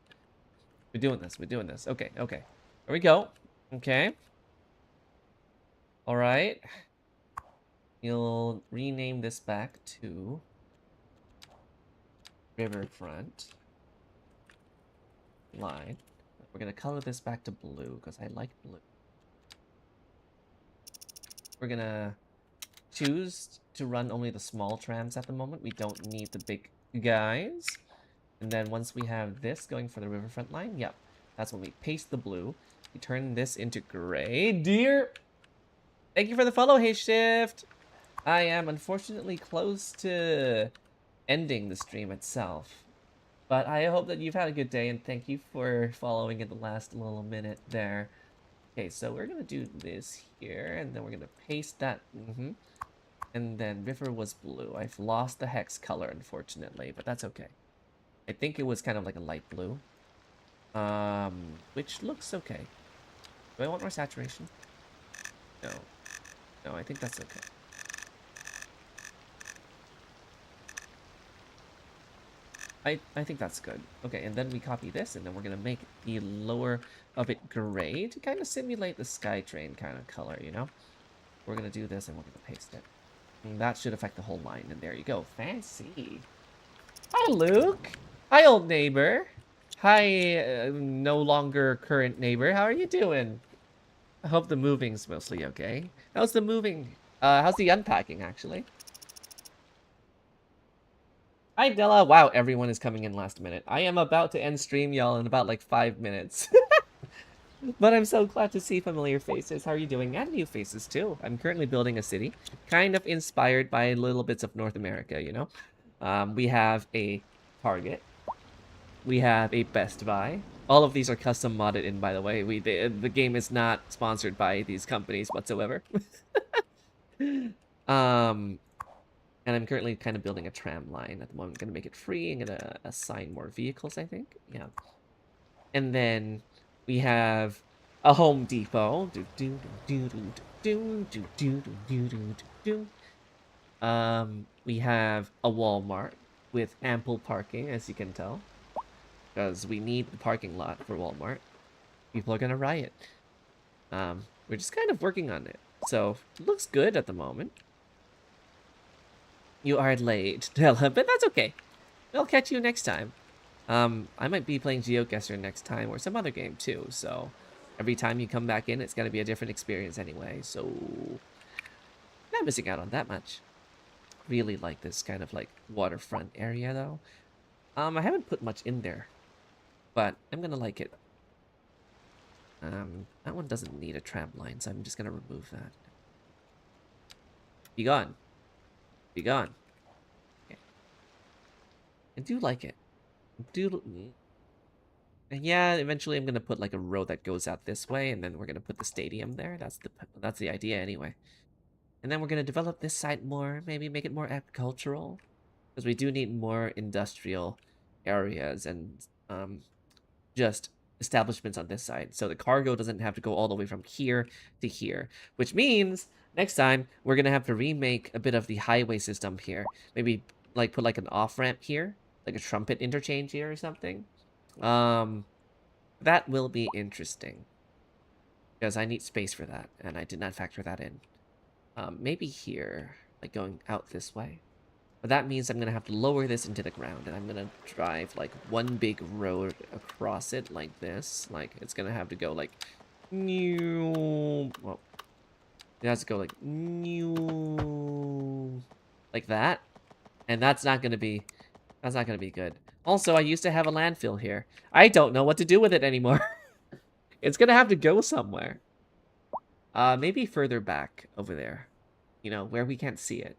We're doing this. We're doing this. Okay, okay. There we go. Okay. All right. You'll rename this back to Riverfront Line. We're going to color this back to blue because I like blue. We're going to choose to run only the small trams at the moment. We don't need the big guys. And then once we have this going for the Riverfront Line, yep, that's when we paste the blue. We turn this into gray. Dear, thank you for the follow, Hey Shift. I am unfortunately close to ending the stream itself. But I hope that you've had a good day, and thank you for following in the last little minute there. Okay, so we're going to do this here, and then we're going to paste that. And then river was blue. I've lost the hex color, unfortunately, but that's okay. I think it was kind of like a light blue. Which looks okay. Do I want more saturation? No. No, I think that's okay. I think that's good. Okay, and then we copy this, and then we're going to make the lower of it gray to kind of simulate the SkyTrain kind of color, you know? We're going to do this, and we're going to paste it. And that should affect the whole line, and there you go. Fancy. Hi, Luke. Hi, old neighbor. Hi, no longer current neighbor. How are you doing? I hope the moving's mostly okay. How's the moving? How's the unpacking, actually? Hi, Della. Wow, everyone is coming in last minute. I am about to end stream, y'all, in about like 5 minutes. But I'm so glad to see familiar faces. How are you doing? And new faces, too. I'm currently building a city, kind of inspired by little bits of North America, you know? We have a Target. We have a Best Buy. All of these are custom modded in, by the way. The game is not sponsored by these companies whatsoever. And I'm currently kind of building a tram line at the moment. I'm going to make it free. I'm going to assign more vehicles, I think. Yeah. And then we have a Home Depot. We have a Walmart with ample parking, as you can tell. Because we need the parking lot for Walmart. People are going to riot. We're just kind of working on it. So, it looks good at the moment. You are late, Della, but that's okay. I'll catch you next time. I might be playing GeoGuessr next time, or some other game too, so every time you come back in, it's gonna be a different experience anyway, so not missing out on that much. Really like this kind of like waterfront area though. I haven't put much in there, but I'm gonna like it. That one doesn't need a tram line, so I'm just gonna remove that. Be gone. Be gone. Okay. I do like it. And yeah, eventually I'm gonna put like a road that goes out this way, and then we're gonna put the stadium there. That's the idea anyway. And then we're gonna develop this site more, maybe make it more agricultural, because we do need more industrial areas and just establishments on this side, so the cargo doesn't have to go all the way from here to here, which means next time we're gonna have to remake a bit of the highway system here. Maybe like put like an off-ramp here, like a trumpet interchange here or something. That will be interesting, because I need space for that, and I did not factor that in. Maybe here, like going out this way. But that means I'm gonna have to lower this into the ground, and I'm gonna drive like one big road across it like this. Like it's gonna have to go like new. Well, it has to go like new, like that, and that's not gonna be good. Also, I used to have a landfill here. I don't know what to do with it anymore. It's gonna have to go somewhere. Maybe further back over there, you know, where we can't see it.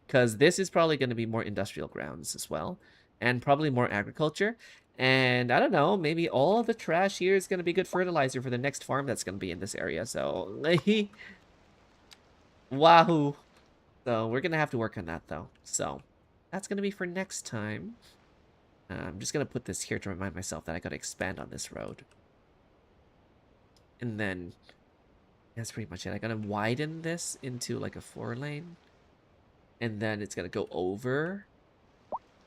Because this is probably going to be more industrial grounds as well, and probably more agriculture. And I don't know, maybe all the trash here is going to be good fertilizer for the next farm that's going to be in this area. So, wahoo. So we're going to have to work on that though. So that's going to be for next time. I'm just going to put this here to remind myself that I got to expand on this road. And then that's pretty much it. I got to widen this into like a 4-lane. And then it's going to go over.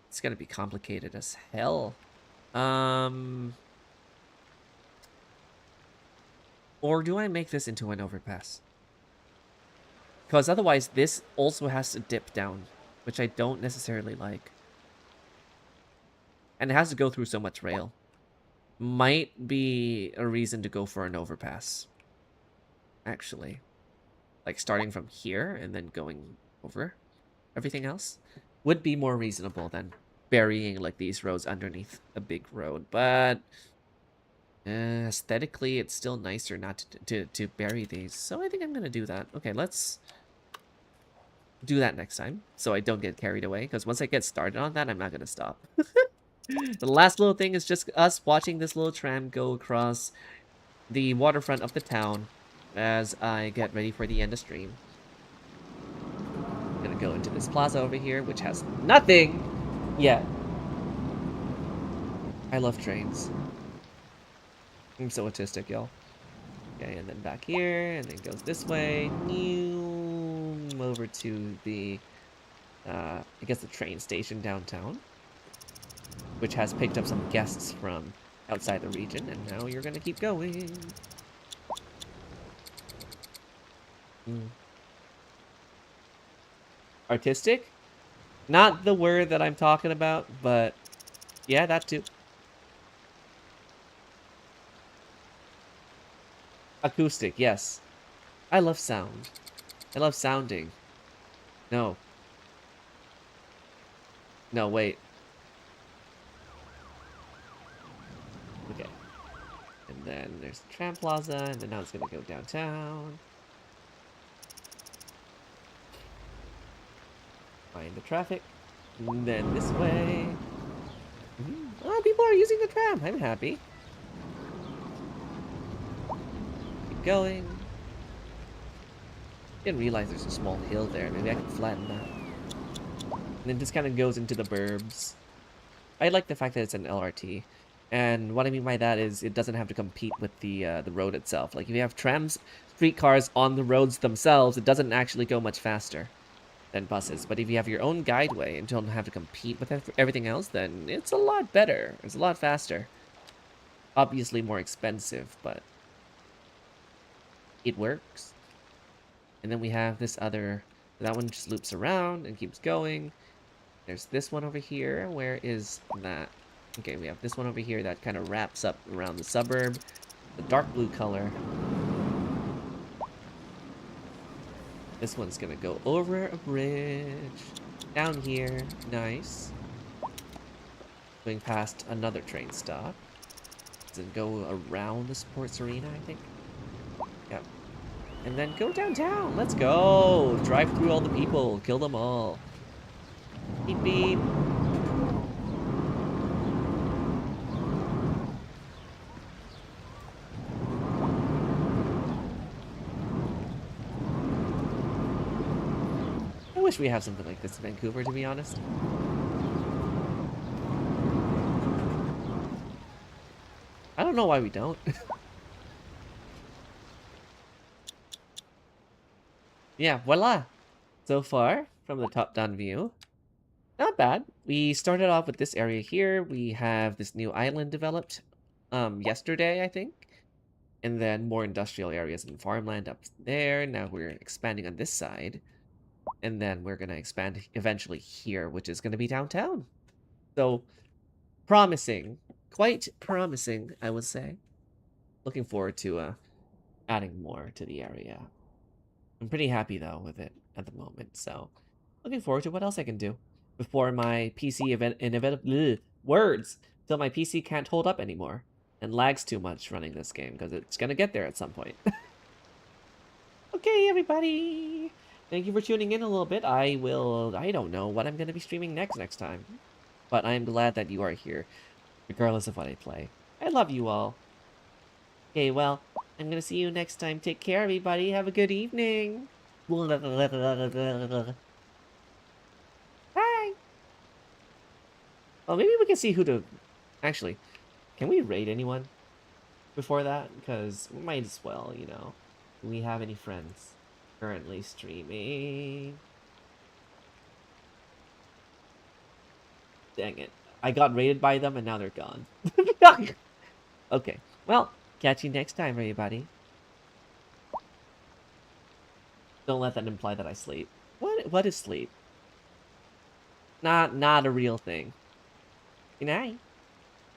It's going to be complicated as hell. Or do I make this into an overpass? Because otherwise this also has to dip down, which I don't necessarily like. And it has to go through so much rail. Might be a reason to go for an overpass. Actually. Like starting from here and then going over everything else would be more reasonable than burying like these roads underneath a big road. But aesthetically, it's still nicer not to bury these. So I think I'm going to do that. Okay, let's do that next time so I don't get carried away. Because once I get started on that, I'm not going to stop. The last little thing is just us watching this little tram go across the waterfront of the town as I get ready for the end of stream. I'm going to go into this plaza over here, which has nothing yet. I love trains. I'm so autistic, y'all. Okay, and then back here, and then goes this way. Over to the, I guess the train station downtown, which has picked up some guests from outside the region, and now you're gonna keep going. Artistic? Not the word that I'm talking about, but yeah, that too. Acoustic, yes. I love sound. I love sounding. No. No, wait. Okay. And then there's the tram plaza, and then now it's gonna go downtown. Find the traffic. And then this way. Oh, people are using the tram. I'm happy. Keep going. Didn't realize there's a small hill there. Maybe I can flatten that. And then this kind of goes into the burbs. I like the fact that it's an LRT. And what I mean by that is it doesn't have to compete with the road itself. Like if you have trams, streetcars on the roads themselves, it doesn't actually go much faster than buses. But if you have your own guideway and don't have to compete with everything else, then it's a lot better. It's a lot faster. Obviously more expensive, but it works. And then we have this other, that one just loops around and keeps going. There's this one over here. Where is that? Okay, we have this one over here that kind of wraps up around the suburb. The dark blue color. This one's gonna go over a bridge. Down here. Nice. Going past another train stop. Does it go around the sports arena, I think? Yep. And then go downtown. Let's go. Drive through all the people. Kill them all. Beep beep. I wish we have something like this in Vancouver, to be honest. I don't know why we don't. Yeah, voila. So far, from the top-down view, not bad. We started off with this area here. We have this new island developed yesterday, I think. And then more industrial areas and farmland up there. Now we're expanding on this side. And then we're going to expand eventually here, which is going to be downtown. So, promising. Quite promising, I would say. Looking forward to adding more to the area. I'm pretty happy, though, with it at the moment. So, looking forward to what else I can do before my PC words till my PC can't hold up anymore and lags too much running this game, because it's going to get there at some point. Okay, everybody. Thank you for tuning in a little bit. I don't know what I'm going to be streaming next time. But I'm glad that you are here, regardless of what I play. I love you all. Okay, well, I'm going to see you next time. Take care, everybody. Have a good evening. Bye. Well, maybe we can see who to... Actually, can we raid anyone before that? Because we might as well, you know. Do we have any friends currently streaming? Dang it. I got raided by them and now they're gone. Okay. Well, catch you next time, everybody. Don't let that imply that I sleep. What is sleep? Not a real thing. Good night.